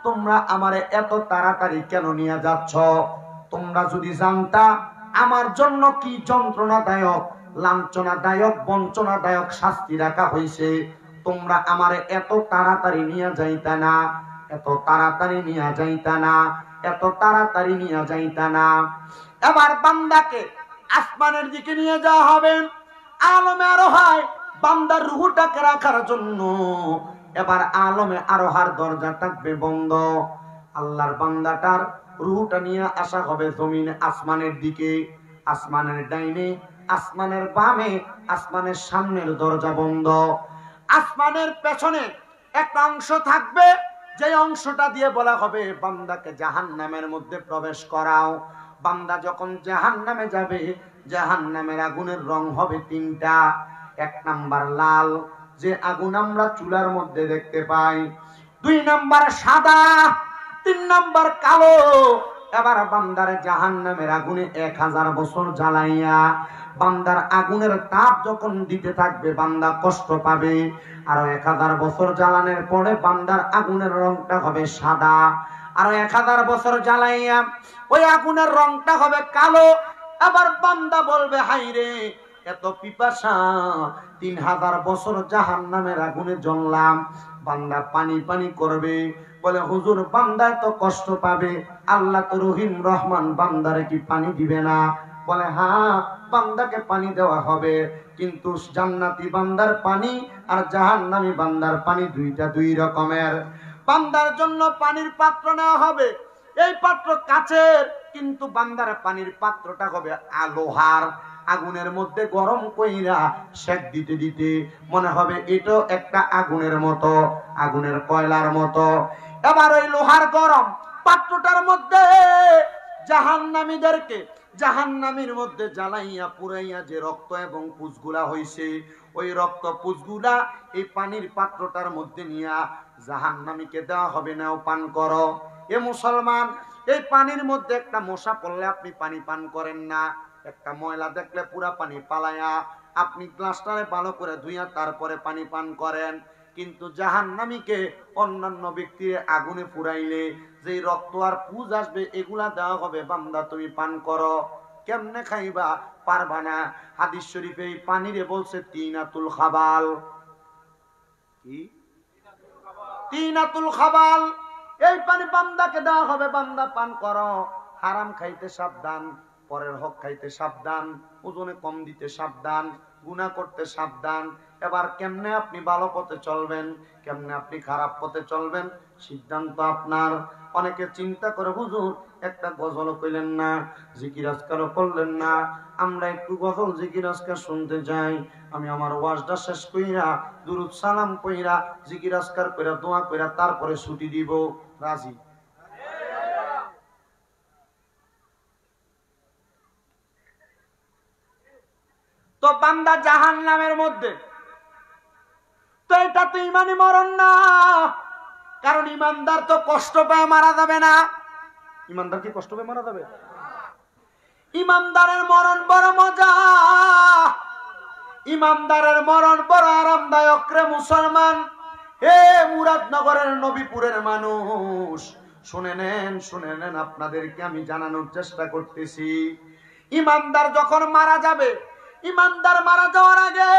তোমরা আমারে এত তাড়াতাড়ি কেন নিয়ে যাচ্ছ? তোমরা যদি জানতা আমার জন্য কি যন্ত্রণাদায়ক, লাঞ্ছনাদায়ক, বঞ্চনাদায়ক শাস্তি রাখা হয়েছে, তোমরা আমারে এত তাড়াতাড়ি নিয়ে যাইতা না, এত তাড়াতাড়ি নিয়ে যাইতা না, এত তাড়াতাড়ি নিয়ে যাইতা না। এবার বান্দাকে আসমানের দিকে নিয়ে যাওয়া হবে। আলমে আরোহায় বান্দার রূহটাকে রাখার জন্য এবার আলমে আরোহার দরজা থাকবে বন্ধ। আল্লাহর বান্দাটার রূহটা নিয়ে আসা হবে জমিনে, আসমানের দিকে। আসমানের ডাইনে, আসমানের বামে, আসমানের সামনের দরজা বন্ধ। আসমানের পেছনে একটা অংশ থাকবে, যে অংশটা দিয়ে বলা হবে বান্দাকে জাহান্নামের মধ্যে প্রবেশ করাও। বান্দা যখন জাহান্নামে যাবে, জাহান্নামের আগুনের রং হবে তিনটা। এক নাম্বার লাল, যে আগুন আমরা চুলার মধ্যে দেখতে পাই। দুই নাম্বার সাদা, তিন নাম্বার কালো। এবার বান্দার জাহান্নামের আগুনে 1000 বছর জ্বালাইয়া বান্দার আগুনের তাপ যখন দিতে থাকবে, বান্দা কষ্ট পাবে। আর 1000 বছর জ্বালানোর পরে বান্দার আগুনের রংটা হবে সাদা। আর 1000 বছর জ্বালাইয়া ওই আগুনের রংটা হবে কালো। আবার বান্দা বলবে, হাইরে এত পিপাসা, 3000 বছর জাহান্নামের আগুনে জ্বললাম। বান্দা পানি পানি করবে, বলে হুজুর বান্দা এত কষ্ট পাবে, আল্লাহ তো রহিম রহমান, বান্দারে কি পানি দিবে না? বলে হ্যাঁ, বান্দাকে পানি দেওয়া হবে, কিন্তু জান্নাতি বান্দার পানি আর জাহান্নামী বান্দার পানি দুইটা দুই রকমের। বান্দার জন্য পানির পাত্র নেওয়া হবে, এই পাত্র কাচের, কিন্তু বান্দার পানির পাত্রটা হবে লোহার। আগুনের মধ্যে গরম কইরা সেক দিতে দিতে মনে হবে এটাও একটা আগুনের মতো, আগুনের কয়লার মতো। এবার ওই লোহার গরম পাত্রটার মধ্যে জাহান্নামীদেরকে জাহান্নামীর মধ্যে জ্বালাইয়া পুরাইয়া যে রক্ত এবং পুঁজগুলা হইছে, ওই রক্ত পুঁজগুলা এই পানির পাত্রটার মধ্যে নিয়া জাহান্নামীকে দেওয়া হবে, নাও পান করো। এ মুসলমান, এই পানির মধ্যে একটা মশা পড়লে আপনি পানি পান করেন না, একটা ময়লা দেখলে পুরা পানি পালায়া আপনি গ্লাসটারে ভালো করে ধুইয়া তারপরে পানি পান করেন। কিন্তু জাহান্নামীকে অন্যান্য ব্যক্তির আগুনে পুরাইলে যে রক্ত আর পুঁজ আসবে, এগুলা দেওয়া হবে, বান্দা তুমি পান করো। কেমনে খাইবা? পারবা না। হাদিস শরীফে এই পানিরে বলছে তিনাতুল খাবাল। কি? তিনাতুল খাবাল। এই পানি বান্দাকে দেওয়া হবে, বান্দা পান করো। হারাম খাইতে সাবধান, পরের হক খাইতে সাবধান, ওজনে কম দিতে সাবধান, গুনাহ করতে সাবধান। এবার কেমনে আপনি ভালো পথে চলবেন, কেমনে আপনি খারাপ পথে চলবেন, সিদ্ধান্ত আপনার। অনেকে চিন্তা করে হুজুর একটা গজল কইলেন না, জিকির আজকারও করলেন না, আমরা একটু গজল জিকির আজকার শুনতে যাই। আমি আমার ওয়াজটা শেষ কইরা দুরুদ সালাম কইরা জিকির আজকার কইরা দোয়া কইরা তারপরে ছুটি দিব, রাজি? তো বান্দা জাহান্নামের মধ্যে, তো এটা তো ইমানি মরণ না, কারণ ইমানদার তো কষ্ট পেয়ে মারা যাবে না। ইমানদার কি কষ্ট পেয়ে মারা যাবে? ইমানদারের মরণ বড় মজা, ইমানদারের মরণ বড় আরামদায়ক রে মুসলমান। হে মুরাদনগরের নবীপুরের মানুষ, শুনে নেন, শুনে নেন, আপনাদেরকে আমি জানানোর চেষ্টা করতেছি। ইমানদার যখন মারা যাবে, ইমানদার মারা যাওয়ার আগে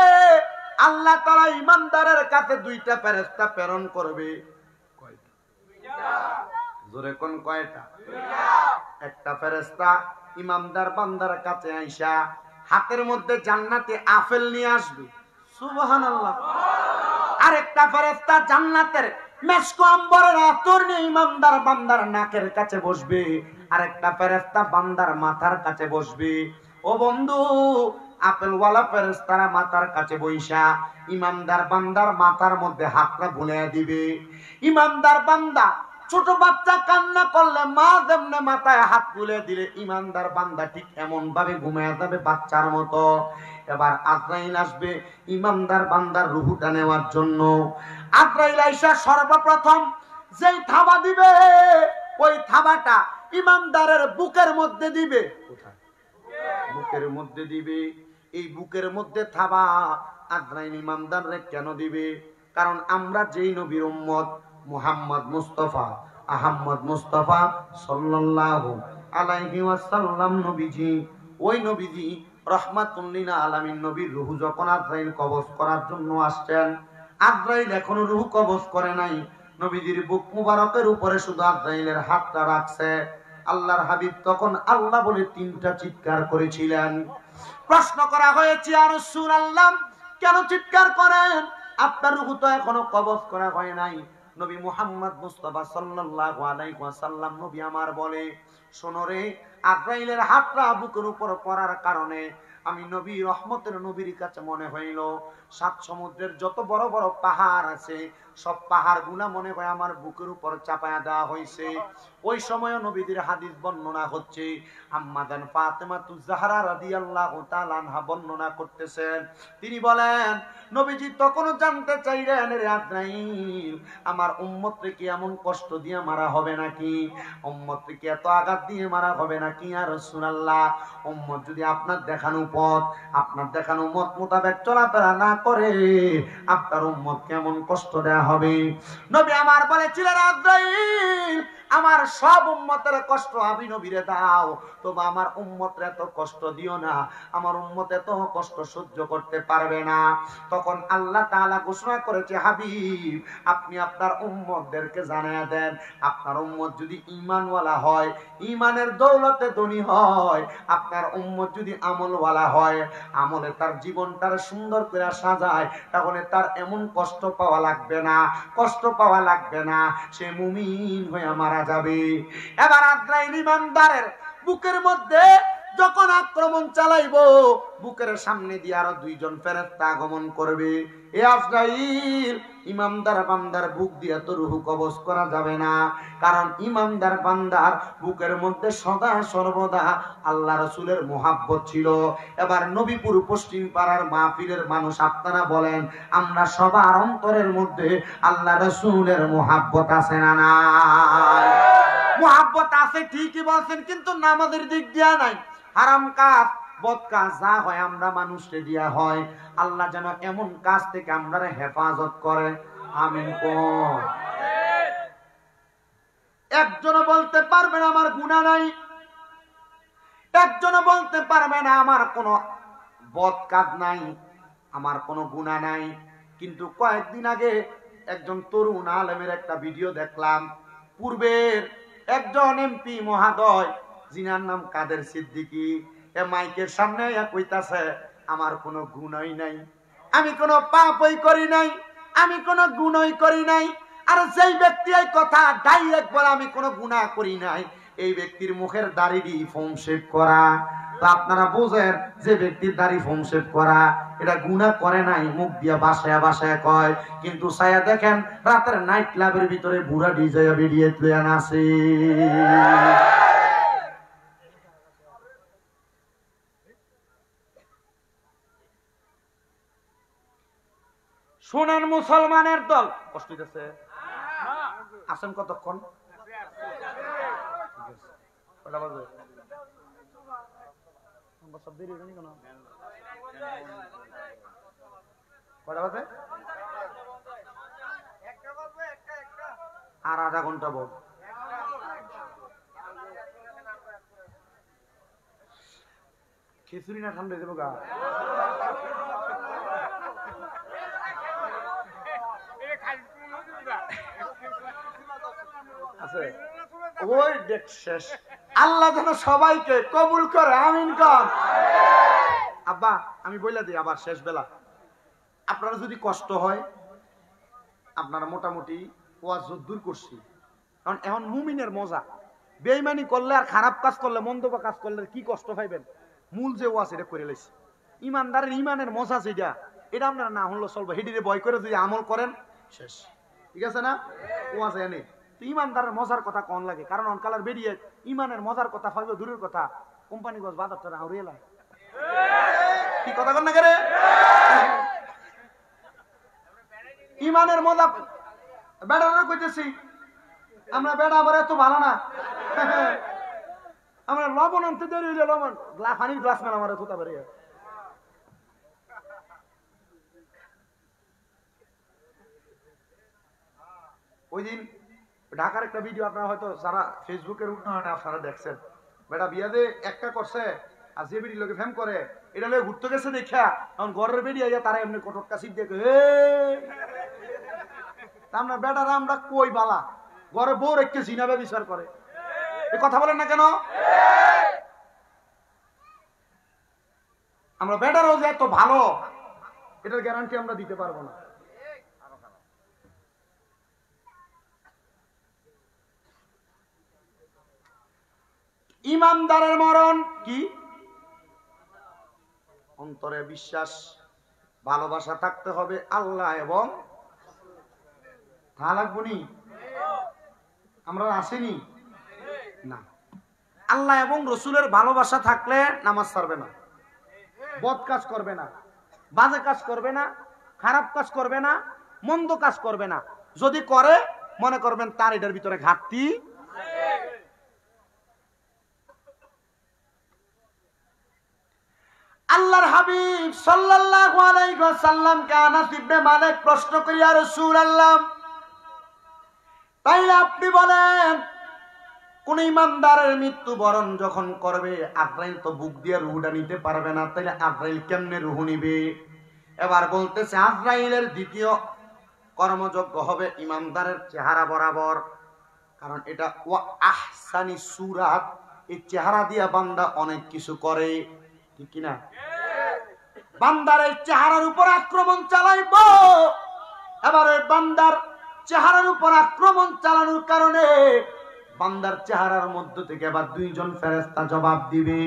আল্লাহ তাআলা ইমানদারের কাছে দুইটা ফেরেশতা প্রেরণ করবে। কয়টা? জোরে কোন কয়টা? একটা ফেরেশতা ইমানদার বান্দার কাছে আইসা হাতের মধ্যে জান্নাতে আপেল নিয়ে আসবে, সুবহানাল্লাহ। আরেকটা ফেরেশতা জান্নাতের মেশক আম্বরের আতর নিয়ে ইমানদার বান্দার নাকের কাছে বসবে, আরেকটা ফেরেশতা বান্দার মাথার কাছে বসবে। ও বন্ধু, আপেলওয়ালা ফেরেশতারা মাথার কাছে বইসা ইমানদার বান্দার মাথার মধ্যে হাতটা বুলিয়ে দিবে। ইমানদার বান্দা, ছোট বাচ্চা কান্না করলে মা যেমনে মাথায় হাত বুলিয়ে দিলে ইমানদার বান্দা ঠিক এমন ভাবে ঘুমিয়ে যাবে বাচ্চার মতো। এবার আজরাইল আসবে ইমানদার বান্দার রূহটা নেওয়ার জন্য। আজরাইল আইসা সর্বপ্রথম যেই থাবা দিবে, ওই থাবাটা ইমানদারের বুকের মধ্যে দিবে। কোথায়? বুকের মধ্যে দিবে। এই বুকের মধ্যে থাবা আজরাইল ইমানদাররে কেন দিবে? কারণ আমরা যেই নবীর উম্মত, মুহাম্মদ মুস্তাফা আহমদ মুস্তাফা সাল্লাল্লাহু আলাইহি ওয়াসাল্লাম নবীজি, ওই নবীজি রহমাতুল লিল আলামিন নবীর রূহ যখন আজরাইল কবজ করার জন্য আসছেন, আজরাইল এখনো রূহ কবজ করে নাই। নবীজির বুক মুবারকের উপরে শুধু আজরাইলের হাতটা রাখছে। আল্লাহর হাবিব তখন আল্লাহ বলে 3টা চিৎকার করেছিলেন। প্রশ্ন করা হয়েছে, ইয়া রাসূলুল্লাহ কেন চিৎকার করেন? আপনার রূহ তো এখনো কবজ করা হয় নাই। নবী মুহাম্মদ মুস্তাফা সাল্লাল্লাহু আলাইহি ওয়াসাল্লাম নবী আমার বলে, শোনো রে, আজরাইলের হাতটা বুকের উপর পড়ার কারণে আমি নবী রহমতের নবীর কাছে মনে হইল 7 সমুদ্রের যত বড় বড় পাহাড় আছে সব পাহাড় গুলা মনে হয় আমার বুকের উপর চাপায়া দেওয়া হয়েছে। ওই সময় নবীদের হাদিস বর্ণনা হচ্ছে, আম্মাদান ফাতেমাতুজ জাহরা রাদিয়াল্লাহু তাআলা আনহা বর্ণনা করতেছেন। তিনি বলেন, নবীজি তখনও জানতে চাইলেন, রে আজরাইল আমার উম্মতকে কি এমন কষ্ট দিয়ে মারা হবে নাকি? উম্মতকে কি এত আঘাত দিয়ে মারা হবে নাকি? ইয়া রাসূলুল্লাহ, উম্মত যদি আপনার দেখানো পথ, আপনার দেখানো মত মোতাবেক চলাফেরা না করে আপনার উম্মত কেমন কষ্ট দেয়া হবে? নবী আমার বলেছিলেন, আজরাইল আমার সব উম্মতের কষ্ট আমি নবীরে দাও, তবে আমার উম্মতের এত কষ্ট দিও না, আমার উম্মত এত কষ্ট সহ্য করতে পারবে না। তখন আল্লাহ তাআলা ঘোষণা করেছে, হাবিব আপনি আপনার উম্মতদেরকে জানিয়ে দেন, আপনার উম্মত যদি ঈমানওয়ালা হয়, ঈমানের দৌলতে ধনী হয়, আপনার উম্মত যদি আমলওয়ালা হয়, আমলে তার জীবনটার সুন্দর করে সাজায়, তাহলে তার এমন কষ্ট পাওয়া লাগবে না, কষ্ট পাওয়া লাগবে না, সে মুমিন হয়ে মারা যাবে। এবার আজরাইল ইমানদারের বুকের মধ্যে যখন আক্রমণ চালাইবো, বুকের সামনে দিয়ে আরো 2 জন ফেরেশতা আগমন করবে। এ আজরাইল ইমানদার বান্দার বুক দিয়ে তো রূহ কবজ করা যাবে না, কারণ ইমানদার বান্দার বুকের মধ্যে সদা সর্বদা আল্লাহ রাসূলের মুহাব্বত ছিল। এবার নবীপুর পশ্চিম পাড়ার মাহফিলের মানুষ আপনারা বলেন, আমরা সবার অন্তরের মধ্যে আল্লাহ রাসূলের মুহাব্বত আছে না নাই? মুহাব্বত আছে ঠিকই বলছেন, কিন্তু নামাজের দিক দিয়া নাই। হারাম কাজ, বদ কাজ যা হয় আমরা মানুষকে দিয়া হয়। আল্লাহ যেন এমন কাজ থেকে আমরা হেফাজত করে, আমিন কোন। একজনও বলতে পারবে না আমার গুনাহ নাই, একজনও বলতে পারবে না আমার কোনো বদ কাজ নাই, আমার কোনো গুনাহ নাই। কিন্তু কয়েকদিন আগে একজন তরুণ আলেমের একটা ভিডিও দেখলাম। পূর্বের একজন এমপি মহাদয়, যিনার নাম কাদের সিদ্দিকী, এ মাইকের সামনে কইতাছে আমার কোনো গুনাহই নাই, আমি কোনো পাপই করি নাই, আমি কোনো গুনাহই করি নাই। আর যেই ব্যক্তি এই কথা ডাইরেক্ট বলে আমি কোনো গুনাহ করি নাই, এই ব্যক্তির মুখের দাড়ি ফোম শেভ করা। তো আপনারা বুঝেন, যে ব্যক্তির দাড়ি ফোম শেভ করা এটা গুনাহ করে নাই, মুখ দিয়া বাসায় বাসায় কয়, কিন্তু ছায়া দেখেন রাতের নাইট ক্লাবের ভিতরে বুড়া ডিজে বেরিয়ে তুলে নাচে। শোনেন মুসলমানের দল, কষ্ট দিতেছে আসেন কতক্ষণ? কটা বাজে? কটা বাজে? আর আধা ঘন্টা বল। খিচুড়ি না ঠান্ডা দেবো গা? ওই দেখ শেষ। আল্লাহ যেন সবাইকে কবুল করে, আমিন কর। আব্বা আমি বইলা দিই আবার শেষ বেলা, আপনারা যদি কষ্ট হয়, আপনারা মোটামুটি ওয়াজ দূর করছি, কারণ এখন মুমিনের মজা। বেঈমানি করলে আর খারাপ কাজ করলে, মন্দ কাজ করলে কি কষ্ট পাইবেন, মূল যে ওয়াজ এটা করে লাইছি। ইমানদারের ইমানের মজা যেটা, এটা আপনারা না হলো চলবে, হেডিরে ভয় করে যদি আমল করেন শেষ, ঠিক আছে না? ওয়াজ এনে ইমানদারের মজার কথা কন লাগে, কারণ অনকালার বেরিয়ে ইমানের মজার কথা পাইবে দূরের কথা, কোম্পানি গজ বাজারটা হাউরিয়ে লাগে। কি কথা কন না করে? ইমানের মজা বেড়ানো কইতেছি আমরা, বেড়া আবার এত ভালো না। আমরা লবণ আনতে দেরি হইলে লবণ পানির গ্লাস মেলা আমার থুতা বেরিয়ে। ওই দিন ঢাকার একটা ভিডিও আপনারা হয়তো যারা ফেসবুকের উন্নয়নে আপনারা দেখছেন, বেটা বিয়া যে একটা করছে আর যে বেটি লোকে ফেম করে এটা লোক ঘুরতে গেছে দেখা এখন ঘরের বেরিয়ে আইয়া তারা এমনি কটক কাশি দেখে আমরা বেটারা আমরা কই বালা ঘরে বউ রেখে জিনাবে বিচার করে, এই কথা বলেন না কেন? আমরা বেটারাও যে এত ভালো এটার গ্যারান্টি আমরা দিতে পারবো না। ইমানদারের মরণ কি? অন্তরে বিশ্বাস ভালোবাসা থাকতে হবে আল্লাহ এবং লাগবনি আমরা আসেনি না। আল্লাহ এবং রসুলের ভালোবাসা থাকলে নামাজ ছাড়বে না, বদ কাজ করবে না, বাজে কাজ করবে না, খারাপ কাজ করবে না, মন্দ কাজ করবে না। যদি করে মনে করবেন তার এটার ভিতরে ঘাটতি। আল্লাহর হাবিব সাল্লাল্লাহু আলাইহি ওয়াসাল্লামকে আনাস ইবনে মালিক প্রশ্ন করি, ইয়া রাসূলুল্লাহ, তাইলে আপনি বলেন কোন ইমানদারের মৃত্যুবরণ যখন করবে আজরাইল তো বুক দিয়ে রুহটা নিতে পারবে না, তাইলে আজরাইল কেমনে রুহ নিবে? এবার বলতেছে আজরাইলের দ্বিতীয় কর্মযোগ্য হবে ইমানদারের চেহারা বরাবর, কারণ এটা ওয়া আহসানি সুরাত, এই চেহারা দিয়া বান্দা অনেক কিছু করে, ঠিক কিনা? বান্দার এই চেহারার উপর আক্রমণ চালাইব, এবার ওই বান্দার চেহারার উপর আক্রমণ চালানোর কারণে বান্দার চেহারার মধ্য থেকে আবার দুইজন ফেরেশতা জবাব দিবে।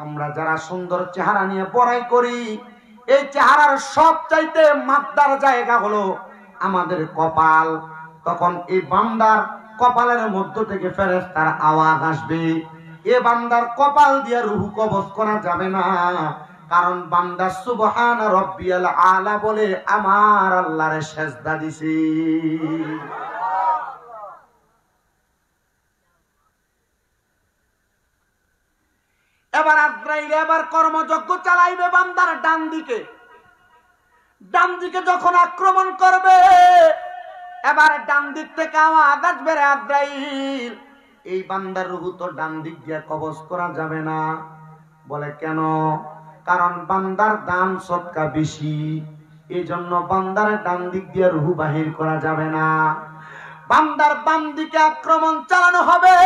আমরা যারা সুন্দর চেহারা নিয়ে বড়াই করি, এই চেহারার সব চাইতে মাদ্দার জায়গা হলো আমাদের কপাল। তখন এই বান্দার কপালের মধ্য থেকে ফেরেশতার আওয়াজ আসবে, এ বান্দার কপাল দিয়ে রূহ কবজ করা যাবে না, কারণ বান্দা সুবহানা রাব্বিয়াল আলা বলে আমার আল্লাহরে সেজদা দিছে। এবার আজরাইল এবার কর্মযজ্ঞ চালাইবে বান্দার ডান দিকে। ডান দিকে যখন আক্রমণ করবে, এবার ডান দিক থেকে আওয়াজ আসবে, রে আজরাইল, এই বান্দার রূহ তো ডান দিক দিয়ে কবজ করা যাবে না। বলে কেন? কারণ বান্দার দান সদকা বেশি, এই জন্য বান্দার ডান দিক দিয়ে রূহ বাহির করা যাবে না। বান্দার বাম দিকে আক্রমণ চালানো হবে,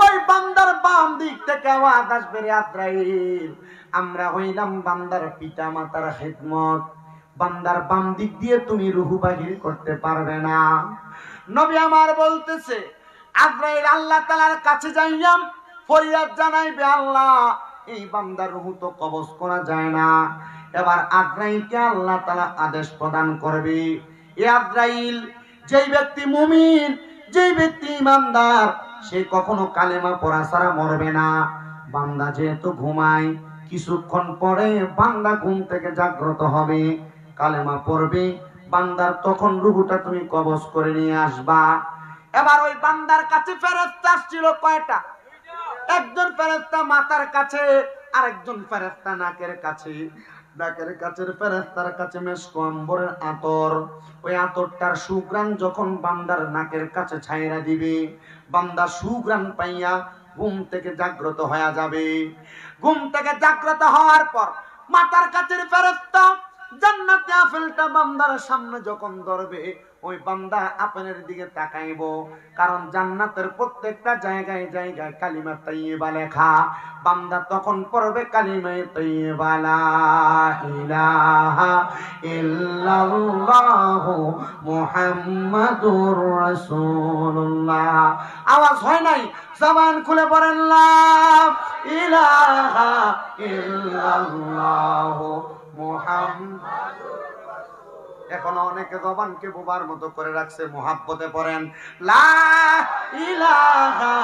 ওই বান্দার বাম দিক থেকে আওয়াজ আসবে, রে আজরাইল, আমরা হইলাম বান্দার পিতা মাতার খিদমত, বান্দার বাম দিক দিয়ে তুমি রূহ বাহির করতে পারবে না। নবী আমার বলতেছে আজরাইল আল্লাহ তাআলার কাছে যাইয়াম ফরিয়াদ জানাইবে, আল্লাহ এই বান্দার রূহ তো কবজ করা যায় না। এবার আজরাইলকে আল্লাহ তাআলা আদেশ প্রদান করবে, এ আজরাইল, যেই ব্যক্তি মুমিন, যেই ব্যক্তি ইমানদার, সে কখনো কালেমা পড়া ছাড়া মরবে না। বান্দা যেহেতু ঘুমায়, কিছুক্ষণ পরে বান্দা ঘুম থেকে জাগ্রত হবে, কালেমা পড়বে, বান্দার তখন রূহটা তুমি কবজ করে নিয়ে আসবা। এবার ওই বান্দার কাছে ফেরেশতা আসছিল কয়টা? একজন ফেরেশতা মাথার কাছে, আর একজন ফেরেশতা নাকের কাছে। নাকের কাছের ফেরেশতার কাছে মেশক আম্বরের আতর, ওই আতরটার সুঘ্রাণ যখন বান্দার নাকের কাছে ছাইরা দিবে, বান্দা সুঘ্রাণ পাইয়া ঘুম থেকে জাগ্রত হয়ে যাবে। ঘুম থেকে জাগ্রত হওয়ার পর মাথার কাছের ফেরেশতা জান্নাতে আপেলটা বান্দার সামনে যখন ধরবে, ওই বান্দা আপেলের দিকে তাকাইব, কারণ জান্নাতের প্রত্যেকটা জায়গায় জায়গায় কালিমা তাইয়্যিবা লেখা। বান্দা তখন পড়বে কালিমা তাইয়্যিবা, লা ইলাহা ইল্লাল্লাহু মুহাম্মাদুর রাসূলুল্লাহ। আওয়াজ হয় নাই? জবান খুলে পড়েন, লা ইলাহা ইল্লাল্লাহু মুহাম্মাদুর। এখন অনেকে জবানকে বোবার মতো করে রাখছে, মুহাব্বতে পড়েন, লা ইলাহা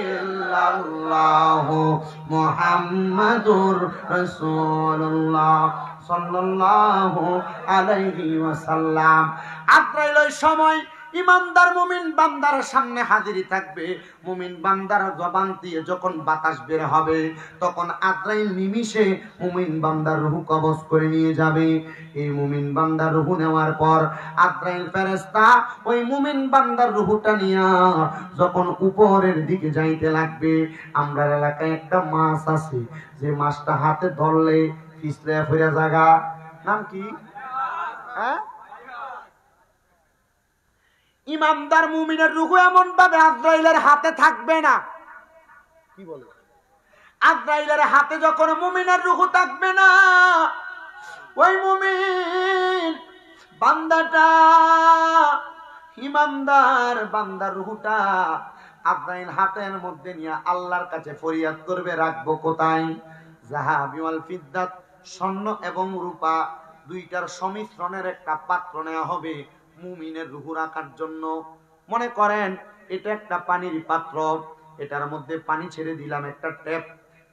ইল্লাল্লাহু মুহাম্মাদুর রাসূলুল্লাহ সাল্লাল্লাহু আলাইহি ওয়াসাল্লাম। আজরাইল ওই সময় ইমানদার মুমিন বান্দার সামনে হাজিরি থাকবে। মুমিন বান্দার জবান দিয়ে যখন বাতাস বের হবে তখন আজরাইল নিমিষে মুমিন বান্দার রূহ কবজ করে নিয়ে যাবে। এই মুমিন বান্দার রূহ নেওয়ার পর আজরাইল ফেরেশতা ওই মুমিন বান্দার রূহটা নিয়ে যখন উপরের দিকে যাইতে লাগবে, আমরা এলাকায় একটা মাছ আছে যে মাছটা হাতে ধরলে পিছলে ফিরে জায়গা, নাম কি? হ্যাঁ, ইমানদার মুমিনের রূহ এমন ভাবে আজরাইলের হাতে থাকবে না। কি বলে? আজরাইলের হাতে যখন মুমিনের রূহ থাকবে না, ওই মুমিন বান্দাটা, ইমানদার বান্দার রূহটা আজরাইল হাতের মধ্যে নিয়ে আল্লাহর কাছে ফরিয়াদ করবে, রাখবো কোথায়? যাহাবি ওয়াল ফিদ্দাত, স্বর্ণ এবং রূপা দুইটার সংমিশ্রণের একটা পাত্র নেওয়া হবে মুমিনের রূহ রাখার জন্য। মনে করেন এটা একটা পানির পাত্র, এটার মধ্যে পানি ছেড়ে দিলাম, একটা ট্যাপ,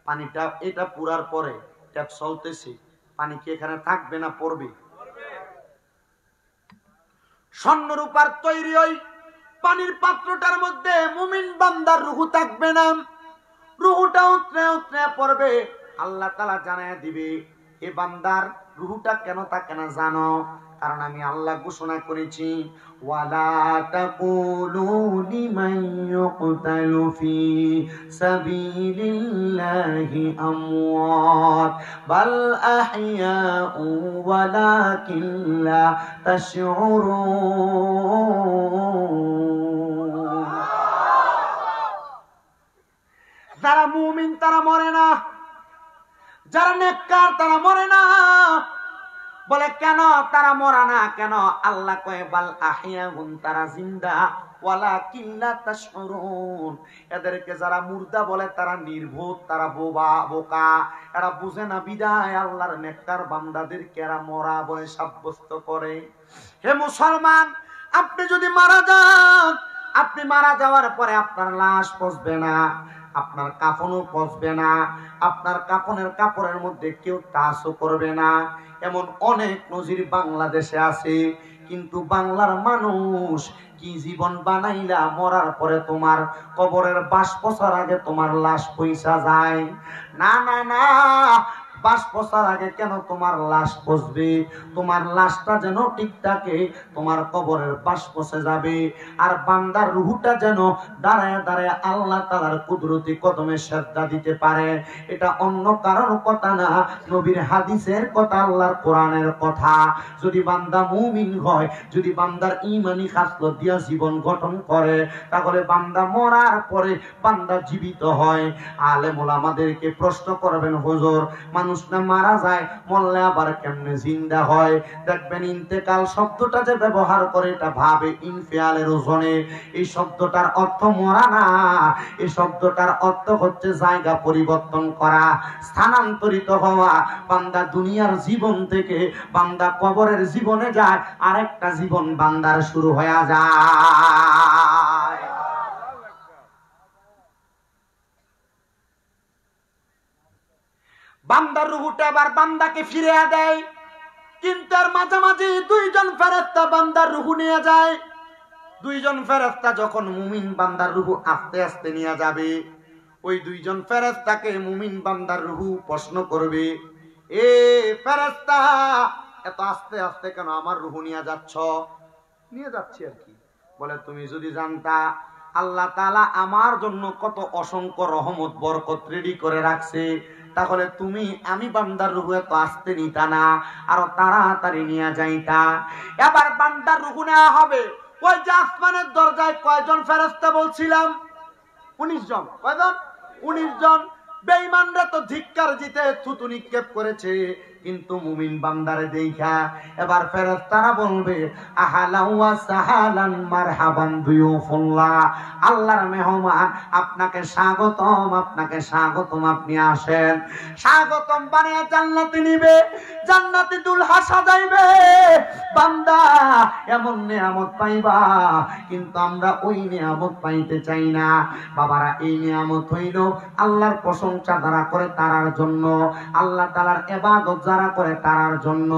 পানিটা এটা পুরার পরে ট্যাপ চলতেছে, পানি কি এখানে থাকবে না পড়বে? স্বর্ণ রূপার তৈরি ওই পানির পাত্রটার মধ্যে মুমিন বান্দার রূহ থাকবে না, রূহটা উতরে উতরে পড়বে। আল্লাহ তাআলা জানায় দিবে, এ বান্দার রূহটা কেন থাকে না জানো? কারণ আমি আল্লাহ ঘোষণা করেছি, ওয়ালা তাকুলু লিমান ইউকতালু ফি সাবিলিল্লাহি আমওয়াত বাল আহইয়াউ ওয়ালাকিন লা তাশউরুন। যারা মুমিন তারা মরে না, যারা নেককার তারা মরে না। বলে কেন তারা মরা না? কেন? আল্লাহ কয় বাল আহইয়াহুম, তারা জিন্দা, ওয়ালাকিন লা তাশউরুন। এদেরকে যারা মুর্দা বলে তারা নির্বোধ, তারা বোকা, এরা বুঝে না, বিদায় আল্লাহর নেককার বান্দাদেরকে এরা মরা বলে সাব্যস্ত করে। হে মুসলমান, আপনি যদি মারা যান, আপনি মারা যাওয়ার পরে আপনার লাশ পচবে না, আপনার কাফনও পচবে না, আপনার কাফনের কাপড়ের মধ্যে কেউ টাচও করবে না। এমন অনেক নজির বাংলাদেশে আছে। কিন্তু বাংলার মানুষ কি জীবন বানাইলা, মরার পরে তোমার কবরের বাস পচার আগে তোমার লাশ পয়সা যায়? না না না, বাস পচার আগে কেন তোমার লাশ পচবে? তোমার লাশটা যেন ঠিক থাকে, তোমার কবরের বাস পচে যাবে। আর বান্দার রূহটা যেন দাঁড়ায় দাঁড়ায় আল্লাহ তাআলার কুদরতি কদমে সেজদা দিতে পারে। এটা অন্য কারোর কথা না, নবীর হাদিসের কথা, আল্লাহর কোরআনের কথা। যদি বান্দা মুমিন হয়, যদি বান্দার ঈমানি খাসলত দিয়া জীবন গঠন করে, তাহলে বান্দা মরার পরে বান্দা জীবিত হয়। আলেম ওলামাদেরকে প্রশ্ন করবেন, হুজুর মানুষ না মারা যায়, মরলে আবার কেমনে জিন্দা হয়? দেখবেন ইন্তেকাল শব্দটা যে ব্যবহার করে এটা ভাবে ইনফিয়ালের ওজনে। এই শব্দটার অর্থ মরা না, এই শব্দটার অর্থ হচ্ছে জায়গা পরিবর্তন করা, স্থানান্তরিত হওয়া। বান্দা দুনিয়ার জীবন থেকে বান্দা কবরের জীবনে যায়, আরেকটা জীবন বান্দার শুরু হয়ে যায়। বান্দার রূহটা আবার বান্দাকে ফিরে দেয়, কিন্তু এর মাঝামাঝি দুইজন ফেরেশতা বান্দার রূহ নিয়ে যায়। দুইজন ফেরেশতা যখন মুমিন বান্দার রূহ আস্তে আস্তে নিয়ে যাবে, ওই দুইজন ফেরেশতাকে মুমিন বান্দার রূহ প্রশ্ন করবে, এ ফেরেশতা, এত আস্তে আস্তে কেন আমার রূহ নিয়ে যাচ্ছ? নিয়ে যাচ্ছি আর কি। বলে তুমি যদি জানতা আল্লাহ তাআলা আমার জন্য কত অসংখ্য রহমত বরকত রেডি করে রাখছে, তাহলে তুমি আমি বান্দার রূহ এত আস্তে নিতা না, আরো তাড়াতাড়ি নিয়ে যাইতা। এবার বান্দার রূহ নেওয়া হবে। ওই যে আসমানের দরজায় কয়জন ফেরেশতা বলছিলাম? 19 জন। কয়জন? 19 জন। বেঈমানরা তো ধিক্কার জিতে থুতু নিক্ষেপ করেছে, কিন্তু মুমিন বান্দারে দেখা এবার ফেরেশতারা বলবে, আহালান ওয়া সাহালান মারহাবান দুয়ুফুল্লাহ, আল্লাহর মেহমান, আপনাকে স্বাগতম, আপনাকে স্বাগতম, আপনি আসেন। স্বাগতম বানিয়ে জান্নাতে নিবে, জান্নাতে দুলহা সাজাইবে। বান্দা এমন নিয়ামত পাইবা, কিন্তু আমরা ওই নিয়ামত পাইতে চাই না। বাবারা, এই নিয়ামত হইল আল্লাহর কসম প্রশংসা যারা করে তারার জন্য, আল্লাহ তাআলার ইবাদত যারা করে তারার জন্য,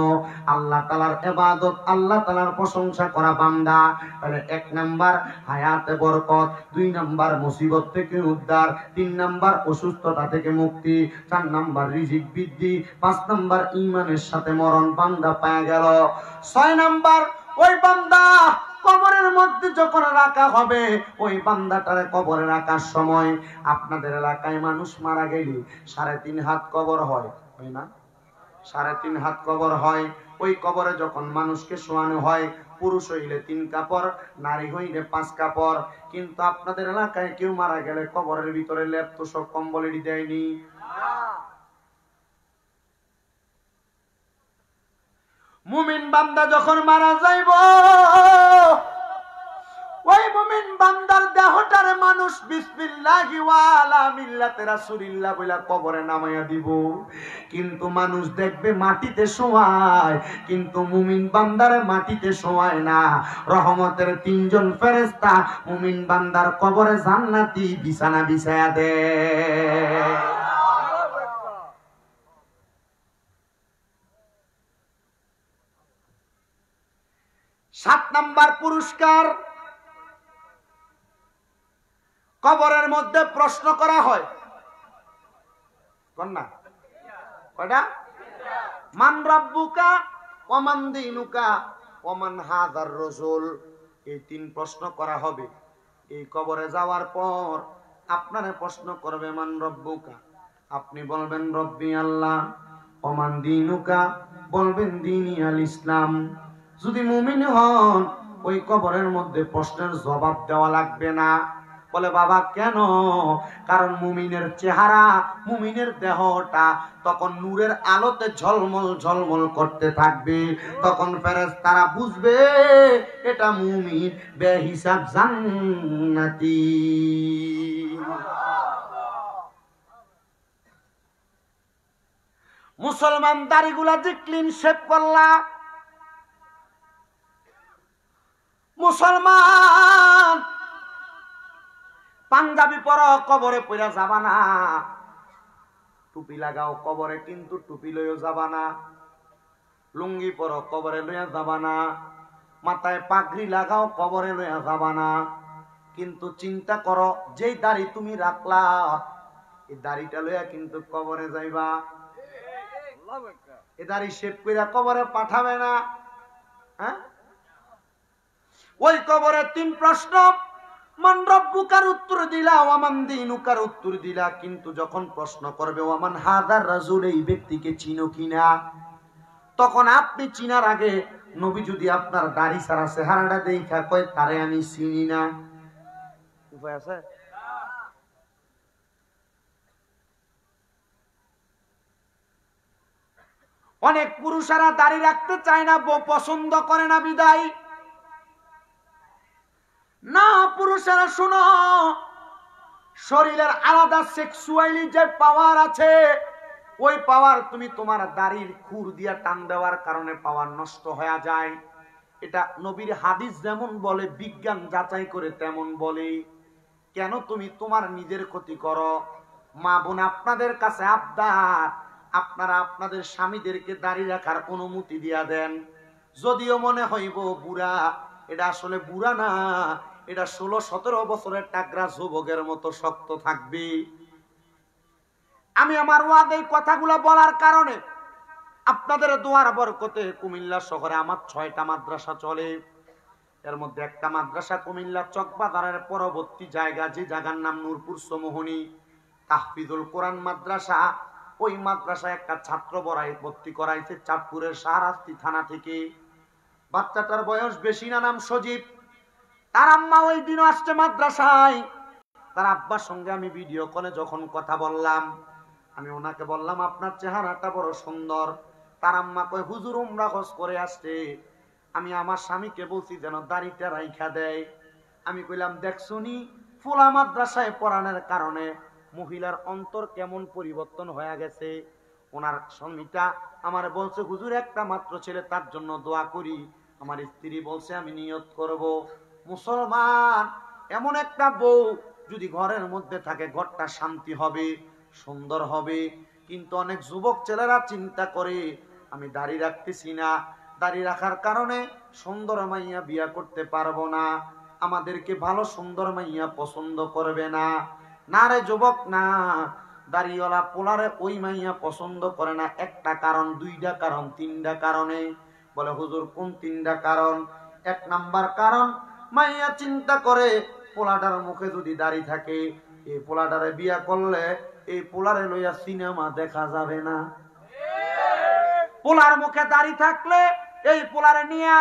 আল্লাহ তাআলার ইবাদত আল্লাহ তাআলার প্রশংসা করা বান্দা। তাহলে 1 নাম্বার হায়াতে বরকত, 2 নাম্বার মুসিবত থেকে উদ্ধার, 3 নাম্বার অসুস্থতা থেকে মুক্তি, 4 নাম্বার রিজিক বৃদ্ধি, 5 নাম্বার ঈমানের সাথে মরণ বান্দা পায় গেল। 6 নাম্বার ওই বান্দা কবরের মধ্যে যখন রাখা হবে, ওই বান্দাটারে কবরে রাখার সময়, আপনাদের এলাকায় মানুষ মারা গেলে 3.5 হাত কবর হয় না? 3.5 হাত কবর হয়। ওই কবরে যখন মানুষকে শোয়ানো হয়, পুরুষ হইলে 3 কাপড়, নারী হইলে 5 কাপড়। কিন্তু আপনাদের এলাকায় কেউ মারা গেলে কবরের ভিতরে লেপ তোষক কম্বল দেয়নি। মুমিন বান্দা যখন মারা যাইব, ওই মুমিন বান্দার দেহটারে মানুষ বিসমিল্লাহি ওয়া আলা মিল্লাতি রাসূলিল্লাহ বলে কবরে নামাইয়া দিব। কিন্তু মানুষ দেখবে মাটিতে শোয়ায়, কিন্তু মুমিন বান্দারে মাটিতে শোয়ায় না। রহমতের 3 জন ফেরেশতা মুমিন বান্দার কবরে জান্নাতি বিছানা বিছায়া দেয়। 7 নাম্বার পুরস্কার, কবরের মধ্যে প্রশ্ন করা হয়। কন্যা কয়টা? মান রাব্বুকা ওয়া মান দীনুকা ওয়া মান হাযার রাসূল। এই 3 প্রশ্ন করা হবে। এই কবরে যাওয়ার পর আপনারে প্রশ্ন করবে মান রাব্বুকা, আপনি বলবেন রব্বি আল্লাহ, ওয়া মান দীনুকা বলবেন দীনি আল ইসলাম। যদি মুমিন হন, ওই কবরের মধ্যে প্রশ্নের জবাব দেওয়া লাগবে না। বলে বাবা কেন? কারণ মুমিনের চেহারা, মুমিনের দেহটা তখন নূরের আলোতে ঝলমল ঝলমল করতে থাকবে। তখন ফেরেশতারা বুঝবে এটা মুমিন, বেহিসাব জান্নাতি। মুসলমান দাড়িগুলা যে ক্লিন শেভ করলা, মুসলমান পাঞ্জাবি পরো, কবরে পইরা যাবা না। টুপি লাগাও কবরে, কিন্তু টুপি লইয়া যাবা না। লুঙ্গি পরো, কবরে লইয়া যাবা না। মাথায় পাগড়ি লাগাও, কবরে লইয়া যাবা না। কিন্তু চিন্তা করো, যেই দাড়ি তুমি রাখলা, এই দাড়িটা লইয়া কিন্তু কবরে যাইবা। এই দাড়ি শেভ কইরা কবরে পাঠাবে না। হ্যাঁ, ওই কবরে 3 প্রশ্ন। মান রব্বুকার উত্তর দিলা, ওয়া মান দীনুকার উত্তর দিলা, কিন্তু যখন প্রশ্ন করবে ওয়া মান হাযার রাসূল, এই ব্যক্তিকে চিনো কিনা, তখন আপনি চিনার আগে নবী যদি আপনার দাড়ি ছাড়া চেহারাটা দেখা কয় তারে আমি চিনি না, উপায় আছে? অনেক পুরুষেরা দাড়ি রাখতে চায় না, বউ পছন্দ করে না বিদায়। না পুরুষেরা শুনো, শরীরের আলাদা সেক্সুয়ালি যে পাওয়ার আছে, ওই পাওয়ার তুমি তোমার দাড়ির খুর দিয়া টান দেওয়ার কারণে পাওয়ার নষ্ট হয়ে যায়। এটা নবীর হাদিস যেমন বলে, বিজ্ঞান যাচাই করে তেমন বলে। কেন তুমি তোমার নিজের ক্ষতি করো? মা বোন আপনাদের কাছে আবদার, আপনারা আপনাদের স্বামীদেরকে দাড়ি রাখার অনুমতি দিয়া দেন। যদিও মনে হইব বুড়া, এটা আসলে বুড়া না, এটা 16-17 বছরের টাকরা যুবকের মতো শক্ত থাকবে। আমি আমার ওয়াদে কথাগুলো বলার কারণে আপনাদের দোয়ার বরকতে কুমিল্লা শহরে আমার 6টা মাদ্রাসা চলে। এর মধ্যে একটা মাদ্রাসা কুমিল্লা চকবাজারের পরবর্তী জায়গা, যে জায়গার নাম নূরপুর সমোহনী তাহফিজুল কোরআন মাদ্রাসা। ওই মাদ্রাসায় একটা ছাত্র ভর্তি করাইছে চাঁদপুরের শাহরাস্তি থানা থেকে। বাচ্চাটার বয়স বেশি না, নাম সজীব। তার আম্মা ওই দিন আসছে মাদ্রাসায়। তার আব্বার সঙ্গে আমি ভিডিও কলে যখন কথা বললাম, আমি ওনাকে বললাম আপনার চেহারাটা বড় সুন্দর। তার আম্মা কয় হুজুর উমরা হজ করে আসছে, আমি আমার স্বামীকে বলছি যেন দাড়িটা রাইখা দেয়। আমি কইলাম দেখছুনি, ফুলা মাদ্রাসায় পড়ানোর কারণে মহিলার অন্তর কেমন পরিবর্তন হয়ে গেছে। ওনার স্বামীটা আমার বলছে হুজুর একটা মাত্র ছেলে, তার জন্য দোয়া করি। আমার স্ত্রী বলছে আমি নিয়ত করব। মুসলমান, এমন একটা বউ যদি ঘরের মধ্যে থাকে ঘরটা শান্তি হবে। সুন্দর হবে। কিন্তু অনেক যুবক ছেলেরা চিন্তা করে আমি দাড়ি রাখতেছি না, দাড়ি রাখার কারণে সুন্দর মাইয়া বিয়া করতে পারবো না, আমাদেরকে ভালো সুন্দর মাইয়া পছন্দ করবে না। না রে যুবক, না, দাড়িওয়ালা পোলারে ওই মাইয়া পছন্দ করে না একটা কারণ, দুইটা কারণ, তিনটা কারণে। বলে হুজুর কোন তিনটা কারণ? এক নাম্বার কারণ, মাইয়া চিন্তা করে পোলাটার মুখে যদি দাড়ি থাকে, এই পোলাটারে বিয়া করলে এই পোলারে লইয়া সিনেমা দেখা যাবে না। পোলার মুখে দাড়ি থাকলে এই পোলারে নিয়ে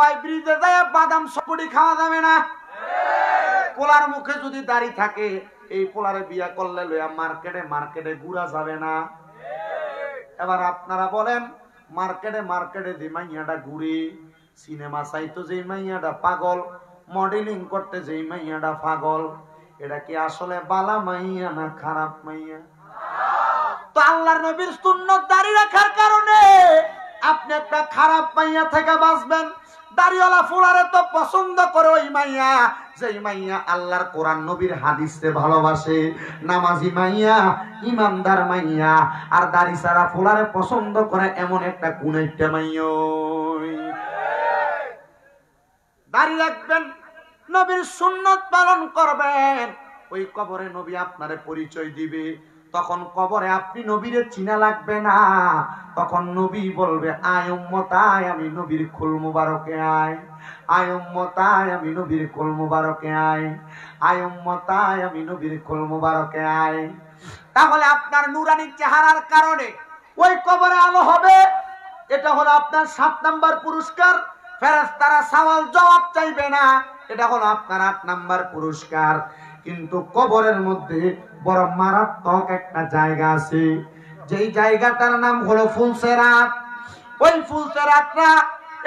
ওই ব্রিজে যায় বাদাম সপুরি খাওয়া যাবে না। পোলার মুখে যদি দাড়ি থাকে এই পোলারে বিয়া করলে লইয়া মার্কেটে মার্কেটে ঘুরা যাবে না। এবার আপনারা বলেন, মার্কেটে যে মাইয়াটা ঘুরে, সিনেমা চাইতো যে মাইয়াটা পাগল, মডেলিং করতে যে মাইয়াটা পাগল, এটা কি আসলে বালা মাইয়া না খারাপ মাইয়া? তো আল্লাহর নবীর সুন্নাত দাড়ি রাখার কারণে আপনি একটা খারাপ মাইয়া থেকে বাঁচবেন। দাড়িওয়ালা ফুলারে তো পছন্দ করে ওই মাইয়া যেই মাইয়া আল্লাহর কোরআন নবীর হাদিসে ভালোবাসে, নামাজি মাইয়া, ইমানদার মাইয়া। আর দাড়ি ছাড়া ফুলারে পছন্দ করে এমন একটা কোন একটা মাইয়া। দাড়ি রাখবেন, নবীর সুন্নাত পালন করবেন, ওই কবরে নবী আপনারে পরিচয় দিবে। তখন কবরে আপনি নবীরে চিনা লাগবে না, তখন নবী বলবে আয় উম্মত আয়, আমি নবীর কুল মুবারকে আয়, আয় উম্মত আয়, আমি নবীর কুল মুবারকে আয়, আয় উম্মত আয়, আমি নবীর কুল মুবারকে আয়। তাহলে আপনার নূরানী চেহারার কারণে ওই কবরে আলো হবে। এটা হলো আপনার 7 নাম্বার পুরস্কার। ফেরেশতারা সওয়াল জবাব চাইবে না, এটা হলো আপনার 8 নাম্বার পুরস্কার। কিন্তু কবরের মধ্যে বড় মারাত্মক একটা জায়গা আছে, যেই জায়গাটার নাম হলো ফুলসেরাত। ওই ফুলসেরাতটা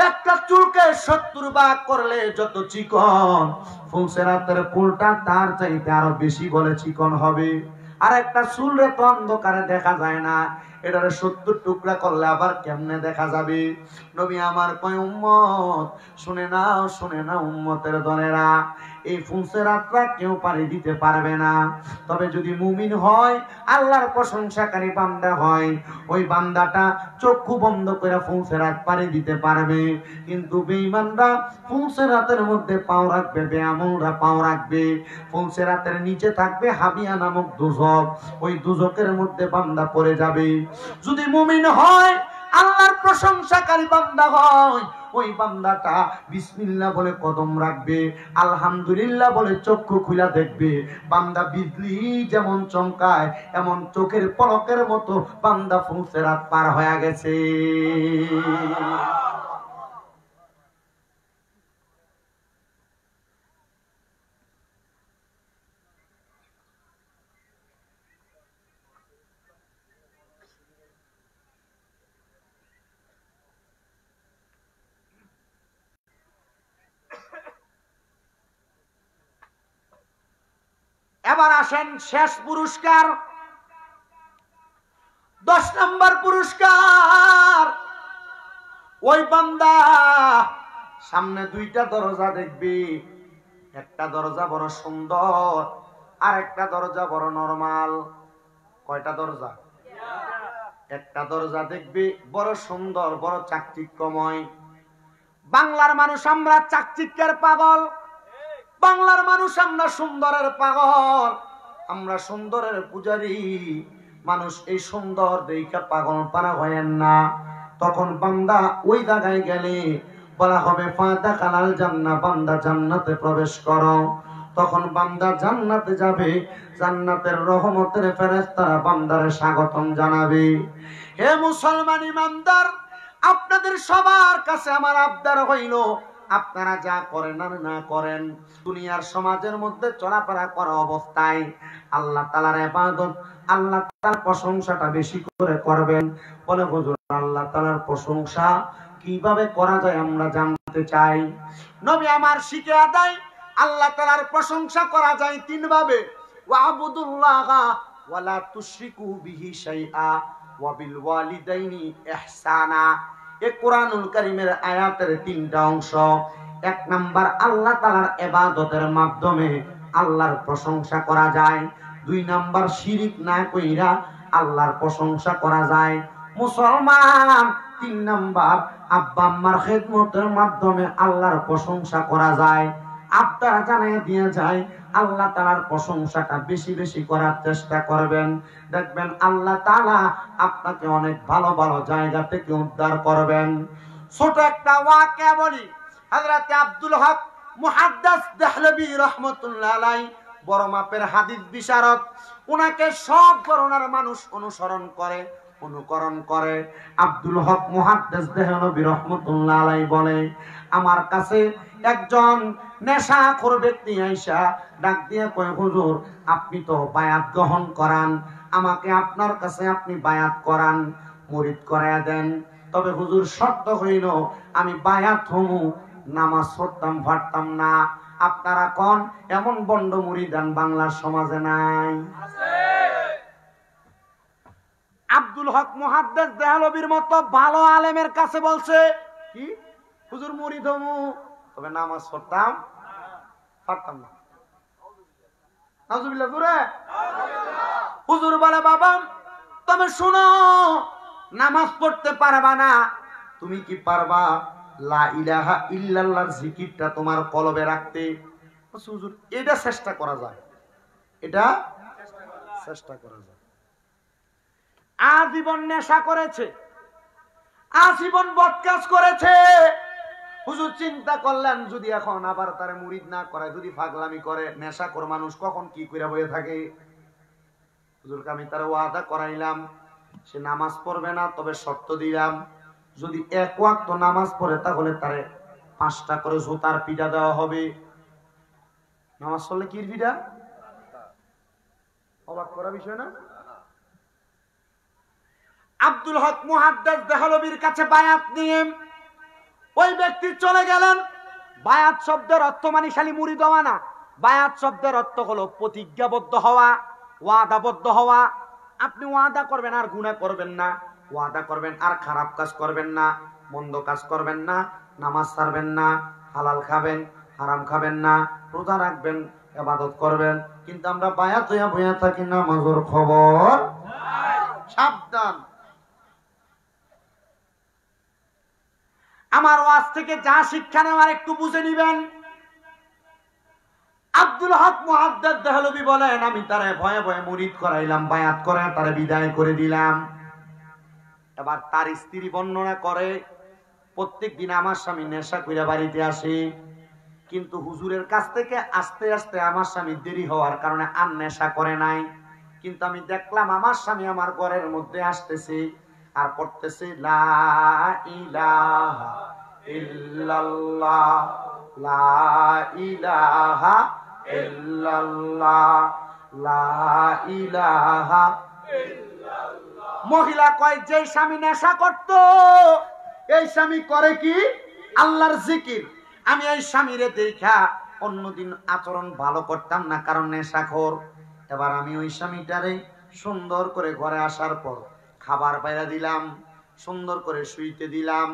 একটা চুলকে 70 ভাগ করলে যত চিকন, ফুলসেরাতের পুলটা তার চাইতে আরো বেশি বলে চিকন হবে। আর একটা চুলরে তো অন্ধকারে দেখা যায় না, এটারে 70 টুকরা করলে আবার কেমনে দেখা যাবে? নবী আমার কয় উম্মত শুনে নাও, শুনে নাও উম্মতের দলেরা, এই ফুলসেরাতটা কেউ পানি দিতে পারবে না। তবে যদি মুমিন হয়, আল্লাহর প্রশংসাকারী বান্দা হয়, ওই বান্দাটা চক্ষু বন্ধ করে ফুলসেরাত পানি দিতে পারবে। কিন্তু বেঈমানরা ফুলসেরাতের মধ্যে পাও রাখবে, বেআমলরা পাও রাখবে। ফুলসেরাতের নিচে থাকবে হাবিয়া নামক দুজক, ওই দুজকের মধ্যে বান্দা পড়ে যাবে। যদি মুমিন হয়, আল্লাহর প্রশংসাকারী বান্দা হয়, ওই বান্দাটা বিসমিল্লাহ বলে কদম রাখবে, আলহামদুলিল্লাহ বলে চক্ষু খুলে দেখবে। বান্দা বিজলি যেমন চমকায়, এমন চোখের পলকের মতো বান্দা ফুলসেরাত পার হয়ে গেছে। এবার আসেন শেষ পুরস্কার, 10 নাম্বার পুরস্কার। ওই বান্দা সামনে 2টা দরজা দেখবে, একটা দরজা বড় সুন্দর, আর একটা দরজা বড় নরমাল। কয়টা দরজা? একটা দরজা দেখবে বড় সুন্দর, বড় চাকচিক্যময়। বাংলার মানুষ আমরা চাকচিক্যের পাগল, বাংলার মানুষ আমরা সুন্দরের পাগল, আমরা সুন্দরের পূজারী মানুষ। এই সুন্দর দেখা পাগল পারা হয়েন না। তখন বান্দা ওই জায়গায় গেলে বলা হবে ফাদা কালাল জান্নাহ, বান্দা জান্নাতে প্রবেশ করো। তখন বান্দা জান্নাতে যাবে, জান্নাতের রহমতের ফেরেশতারা বান্দারে স্বাগতম জানাবে। হে মুসলমান ইমানদার, আপনাদের সবার কাছে আমার আবদার হইল, আপনারা যা করেন আর না করেন, দুনিয়ার সমাজের মধ্যে চলাফেরা করা অবস্থায় আল্লাহ তাআলার ইবাদত, আল্লাহ তাআলার প্রশংসাটা বেশি করে করবেন। বলে হুজুর আল্লাহ তাআলার প্রশংসা কিভাবে করা যায় আমরা জানতে চাই। নবী আমার শিখিয়ে দেয় আল্লাহ তাআলার প্রশংসা করা যায় 3 ভাবে। ওয়াবুদুল্লাহা ওয়ালা তুশরিকু বিহি শাইআ ওয়া বিল ওয়ালিদাইনি ইহসানা। এই কোরআনুল কারীমের আয়াতের 3টা অংশ। 1 নাম্বার, আল্লাহ তাআলার ইবাদতের মাধ্যমে আল্লাহর প্রশংসা করা যায়। দুই নাম্বার শিরিক না কইরা আল্লাহর প্রশংসা করা যায়। মুসলমান, তিন নাম্বার আব্বা আম্মার খেদমতের মাধ্যমে আল্লাহর প্রশংসা করা যায়। আপনারা জানিয়ে দিয়ে যায় আল্লাহ তাআলার প্রশংসাটা বেশি বেশি করার চেষ্টা করবেন, দেখবেন আল্লাহ তাআলা আপনাকে অনেক ভালো ভালো জায়গা থেকে উদ্ধার করবেন। ছোট একটা ওয়াকিয়া বলি। হযরত আব্দুল হক মুহাদ্দিস দেহলভী রাহমাতুল্লাহ আলাইহি বড় মাপের হাদিস বিশারদ, উনাকে সব বর্ণনার মানুষ অনুসরণ করে, অনুকরণ করে। আব্দুল হক মুহাদ্দিস দেহলভী রাহমাতুল্লাহ আলাইহি বলে, আমার কাছে একজন নেশাখোর ব্যক্তি আইসা ডাক দিয়ে কয়, হুজুর আপনি তো বায়াত গ্রহণ করান, আমাকে আপনার কাছে আপনি বায়াত করান, মুরিদ করায়া দেন। তবে হুজুর শর্ত হইল আমি বায়াত হমু, নামাজ পড়তাম পারতাম না। আপনারা কোন এমন বন্ড মুরিদান বাংলার সমাজে নাই? আব্দুল হক মুহাদ্দিস দেহলভীর মতো ভালো আলেমের কাছে বলছে কি, হুজুর মুরিদ হমু, তবে নামাজ পড়তাম পারতাম না। নাউজুবিল্লাহ জোরে। হুজুর বলে, বাবা তবে শুনো, নামাজ পড়তে পারবা না, তুমি কি পারবা লা ইলাহা ইল্লাল্লাহর জিকিরটা তোমার কলবে রাখতে? হুজুর এটা চেষ্টা করা যায়, এটা চেষ্টা করা যায়। আজীবন নেশা করেছে, আজীবন বদকাজ করেছে। হুজুর চিন্তা করলেন যদি এখন আবার তারে মুরিদ না করায়, যদি পাগলামি করে, নেশা করে মানুষ কখন কি কইরা বয়ে থাকে। হুজুরকে আমি তারে ওয়াদা করাইলাম, সে নামাজ পড়বে না, তবে শর্ত দিলাম যদি এক ওয়াক্ত নামাজ পড়ে তাহলে তারে 5টা করে জুতার পিঠা দেওয়া হবে। নামাজ পড়লে কি পিঠা? অবাক করা বিষয় না? আব্দুল হক মুহাদ্দিস দেহলভীর কাছে বায়াত নিয়ে ওই ব্যক্তি চলে গেলেন। বায়াত শব্দের অর্থ মানে খালি মুরিদ হওয়া না, বায়াত শব্দের অর্থ হলো প্রতিজ্ঞাবদ্ধ হওয়া, ওয়াদাবদ্ধ হওয়া। আপনি ওয়াদা করবেন আর গুনাহ করবেন না, ওয়াদা করবেন আর খারাপ কাজ করবেন না, মন্দ কাজ করবেন না, নামাজ ছাড়বেন না, হালাল খাবেন, হারাম খাবেন না, রোজা রাখবেন, ইবাদত করবেন। কিন্তু আমরা বায়াত হইয়া বইয়া থাকি, নামাজের খবর নাই। সাবধান। আমার ওয়াজ থেকে যা শিক্ষা নেওয়ার একটু বুঝে নিবেন। আব্দুল হক মুহাদ্দিস দেহলভী বলেন, আমি তারে ভয়ে ভয়ে মুরিদ করাইলাম, বায়াত করে তারে বিদায় করে দিলাম। এবার তার স্ত্রী বর্ণনা করে, প্রত্যেক দিন আমার স্বামী নেশা কইরা বাড়িতে আসে, কিন্তু হুজুরের কাছ থেকে আস্তে আস্তে আমার স্বামী দেরি হওয়ার কারণে আর নেশা করে নাই। কিন্তু আমি দেখলাম আমার স্বামী আমার ঘরের মধ্যে আসতেছে আর পড়তেছে লা ইলাহা ইল্লাল্লাহ, লা ইলাহা ইল্লাল্লাহ, লা ইলাহা ইল্লাল্লাহ। মহিলা কয়, যে স্বামী নেশা করত এই স্বামী করে কি? আল্লাহর জিকির। আমি এই স্বামীরে দেখা অন্যদিন আচরণ ভালো করতাম না, কারণ নেশাখোর। এবার আমি ওই স্বামীটারে সুন্দর করে ঘরে আসার পর খাবার পাইরা দিলাম, সুন্দর করে শুইতে দিলাম।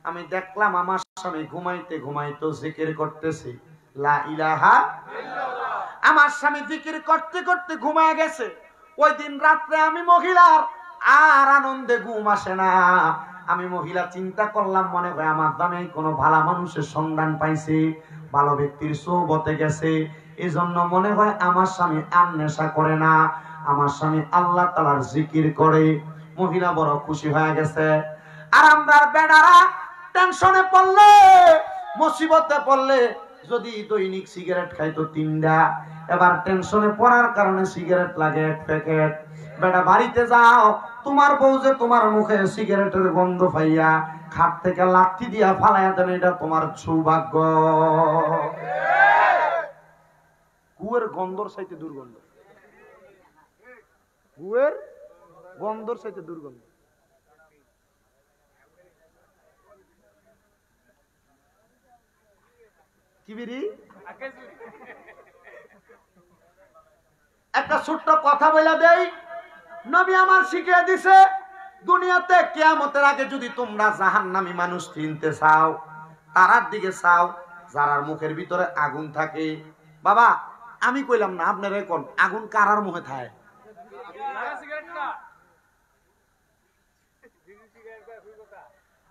আমি দেখলাম আমার স্বামী ঘুমাইতে ঘুমাইতে জিকির করতেছে লা ইলাহা ইল্লাল্লাহ। আমার স্বামী জিকির করতে করতে ঘুমায় গেছে। ওই দিন রাত্রে আমি মহিলার আর আনন্দে ঘুম আসে না। আমি মহিলা চিন্তা করলাম, মনে হয় আমার দামে কোনো ভালো মানুষের সন্ধান পাইছে, ভালো ব্যক্তির সোহবতে গেছে, এজন্য মনে হয় আমার স্বামী আর নেশা করে না, আমার স্বামী আল্লাহ তাআলার জিকির করে। মহিলা বড় খুশি হয়ে গেছে। আর আমরা বেড়ারা টেনশনে পড়লে, মুসিবতে পড়লে যদি দৈনিক সিগারেট খাইতো 3টা, এবার টেনশনে পড়ার কারণে সিগারেট লাগে 1 প্যাকেট। বেটা বাড়িতে যাও, তোমার বউ যে তোমার মুখে সিগারেটের গন্ধ পাইয়া খাট থেকে লাঠি দিয়া ফালাইয়া দেন, এটা তোমার সৌভাগ্য। গুয়ের গন্ধর চাইতে দুর্গন্ধ, গুয়ের গন্ধর চাইতে দুর্গন্ধ। কি বিড়ি? একটা ছোট্ট কথা বলে দেই, নবী আমার শিখিয়ে দিছে, দুনিয়াতে কিয়ামতের আগে যদি তোমরা জাহান্নামী মানুষ চিনতে চাও, তারার দিকে চাও যারার মুখের ভিতরে আগুন থাকে। বাবা, আমি কইলাম না, আপনারা কোন আগুন কারার মুখে থাকে?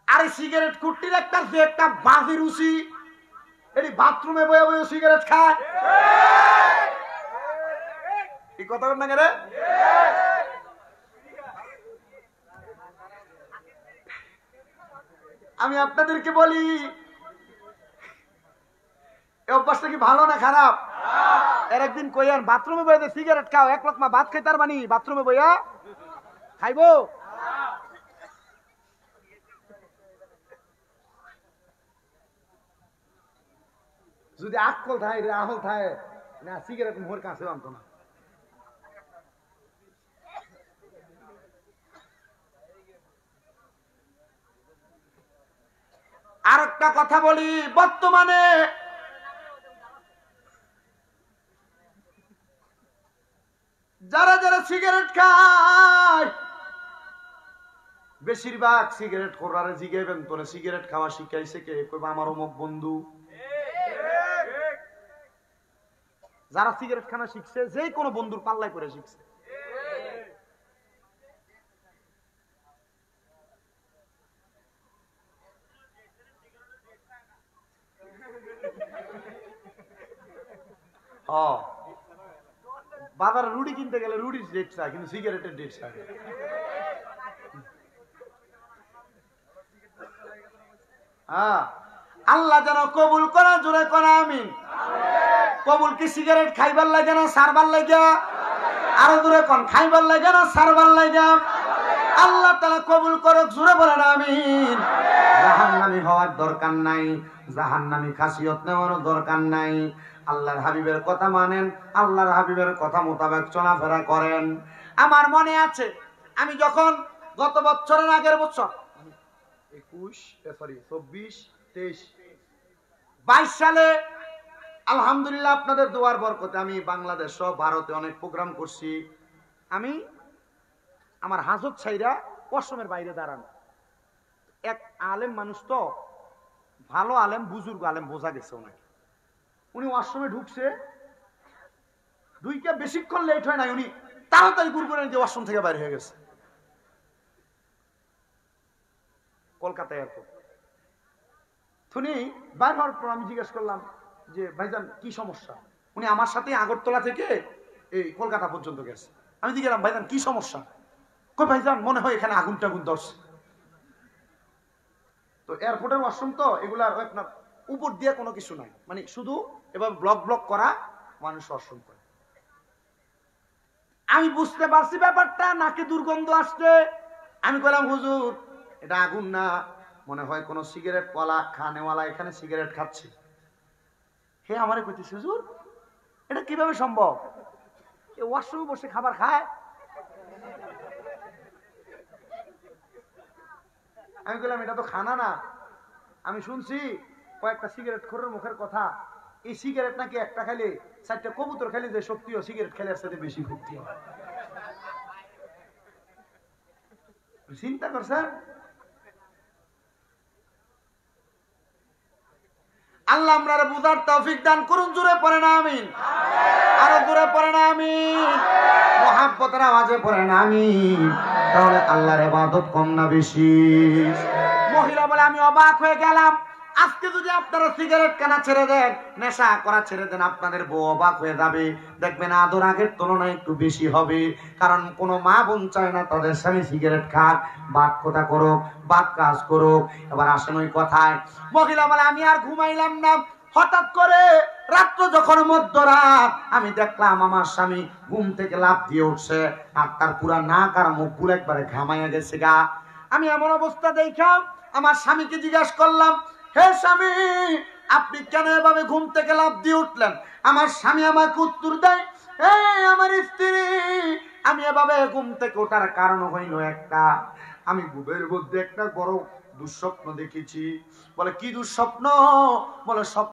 আরে সিগারেট কুট্টির একটা বাজি রুচি, এটি বাথরুমে বয়ে বয়ে সিগারেট খায়। এই কথা বল না রে। আমি আপনাদেরকে বলি, এই অভ্যাসটা কি ভালো না খারাপ? এর একদিন কইয়ান বাথরুমে বইয়া সিগারেট খাও, এক লোকমা ভাত খাই তার মানে বাথরুমে বইয়া খাইবো? যদি আকল থাকে আহল থাকে না, সিগারেট মুখের কাছে আনতো না। আর একটা কথা বলি, বর্তমানে যারা যারা সিগারেট খায়, বেশিরভাগ সিগারেট খোরারে জিগাইবেন তোরে সিগারেট খাওয়া শিখাইছে কে? কইবা আমার অমুক বন্ধু। যারা সিগারেট খানা শিখছে, যে কোনো বন্ধুর পাল্লায় করে শিখছে। বাজারে রুটি কিনতে গেলে রুটির ডেট চায়, কিন্তু সিগারেটের ডেট চায়। আল্লাহ যেন কবুল করা, জোরে করা আমিন। কবুল কি সিগারেট খাইবার লাগে না সারবার লাগে? আরো জোরে কোন, খাইবার লাগে না সারবার লাগে? আল্লাহ তাআলা কবুল করুক, জোরে বলেন আমিন। জাহান্নামী হওয়ার দরকার নাই, জাহান্নামী খাসিয়ত নেওয়ারও দরকার নাই। আল্লাহর হাবিবের কথা মানেন, আল্লাহর হাবিবের কথা মোতাবেক চলাফেরা করেন। আমার মনে আছে, আমি যখন গত বছরের আগের বছর 22 সালে আলহামদুলিল্লাহ আপনাদের দোয়ার বরকতে আমি বাংলাদেশ সহ ভারতে অনেক প্রোগ্রাম করছি। আমি আমার হাজত ছাইরা অসমের বাইরে দাঁড়ানো এক আলেম মানুষ, তো ভালো আলেম, বুজুর্গ আলেম বোঝা গেছে ওনাকে। উনি অসমে ঢুকছে, দুইটা বেশিক্ষণ লেট হয় নাই, উনি তাড়াতাড়ি গুরগুরে যে অসম থেকে বাইরে হয়ে গেছে কলকাতা এয়ারপোর্ট। উনি বাইর হওয়ার পর আমি জিজ্ঞেস করলাম যে ভাইজান কি সমস্যা? উনি আমার সাথে আগরতলা থেকে এই কলকাতা পর্যন্ত গেছে। আমি জিজ্ঞাসা ভাইজান কি সমস্যা? কই ভাইজান মনে হয় এখানে আগুন টাগুন ধরছে। তো এয়ারপোর্টের ওয়াশরুম তো এগুলার আপনার উপর দিয়ে কোনো কিছু নাই, মানে শুধু এবার ব্লক করা, মানুষ ওয়াশরুম করে। আমি বুঝতে পারছি ব্যাপারটা, নাকি দুর্গন্ধ আসছে। আমি কইলাম হুজুর এটা আগুন না, মনে হয় কোন সিগারেট ওয়ালা খানেওয়ালা এখানে সিগারেট খাচ্ছে। হে আমারে কইতেছে হুজুর এটা কিভাবে সম্ভব? এ ওয়াশরুমে বসে খাবার খায়? আমি বললাম এটা তো খানা না, আমি শুনছি কয়েকটা সিগারেট খোরের মুখের কথা, এই সিগারেট নাকি একটা খাইলে 4টা কবুতর খাইলে যে শক্তি হয়, সিগারেট খেলে সাথে বেশি শক্তি হয়। চিন্তা করছেন? আল্লাহ আপনারা বুঝার তৌফিক দান করুন, জোরে পড়েন আমিন। আরো জোরে পড়েন আমিন, মুহাব্বতের আওয়াজে পড়েন আমিন। তাহলে আল্লাহর ইবাদত কম না বেশি? মহিলা বলে আমি অবাক হয়ে গেলাম, আজকে যদি আপনারা সিগারেট কেনা ছেড়ে দেন, নেশা করা ছেড়ে দেন, আপনাদের বউ অবাক হয়ে যাবে। দেখবেন আদর আগের তুলনায় একটু বেশি হবে। কারণ কোনো মা বোন চায় না তাদের স্বামী সিগারেট খাক, বাদ কথা করুক, বাদ কাজ করুক। এবার আসেন ওই কথায়, মহিলা বলে আমি আর ঘুমাইলাম না। হঠাৎ করে রাত্র যখন মধ্যরাত, আমি দেখলাম আমার স্বামী ঘুম থেকে লাফ দিয়ে উঠছে, আর তার পুরা নাক আর মুখ পুরো একবারে ঘামাইয়া গেছে গা। আমি এমন অবস্থা দেখলাম, আমার স্বামীকে জিজ্ঞাসা করলাম, হে স্বামী আপনি কেন এভাবে ঘুম থেকে লাফ দিয়ে উঠলেন? আমার স্বামী আমাকে উত্তর দেয়, এই আমার স্ত্রী, আমি এভাবে ঘুম থেকে ওঠার কারণ হইল একটা, আমি ঘুমের মধ্যে একটা বড় দুঃস্বপ্ন দেখেছি। বলে কি দুঃস্বপ্ন? বলে স্বপ্ন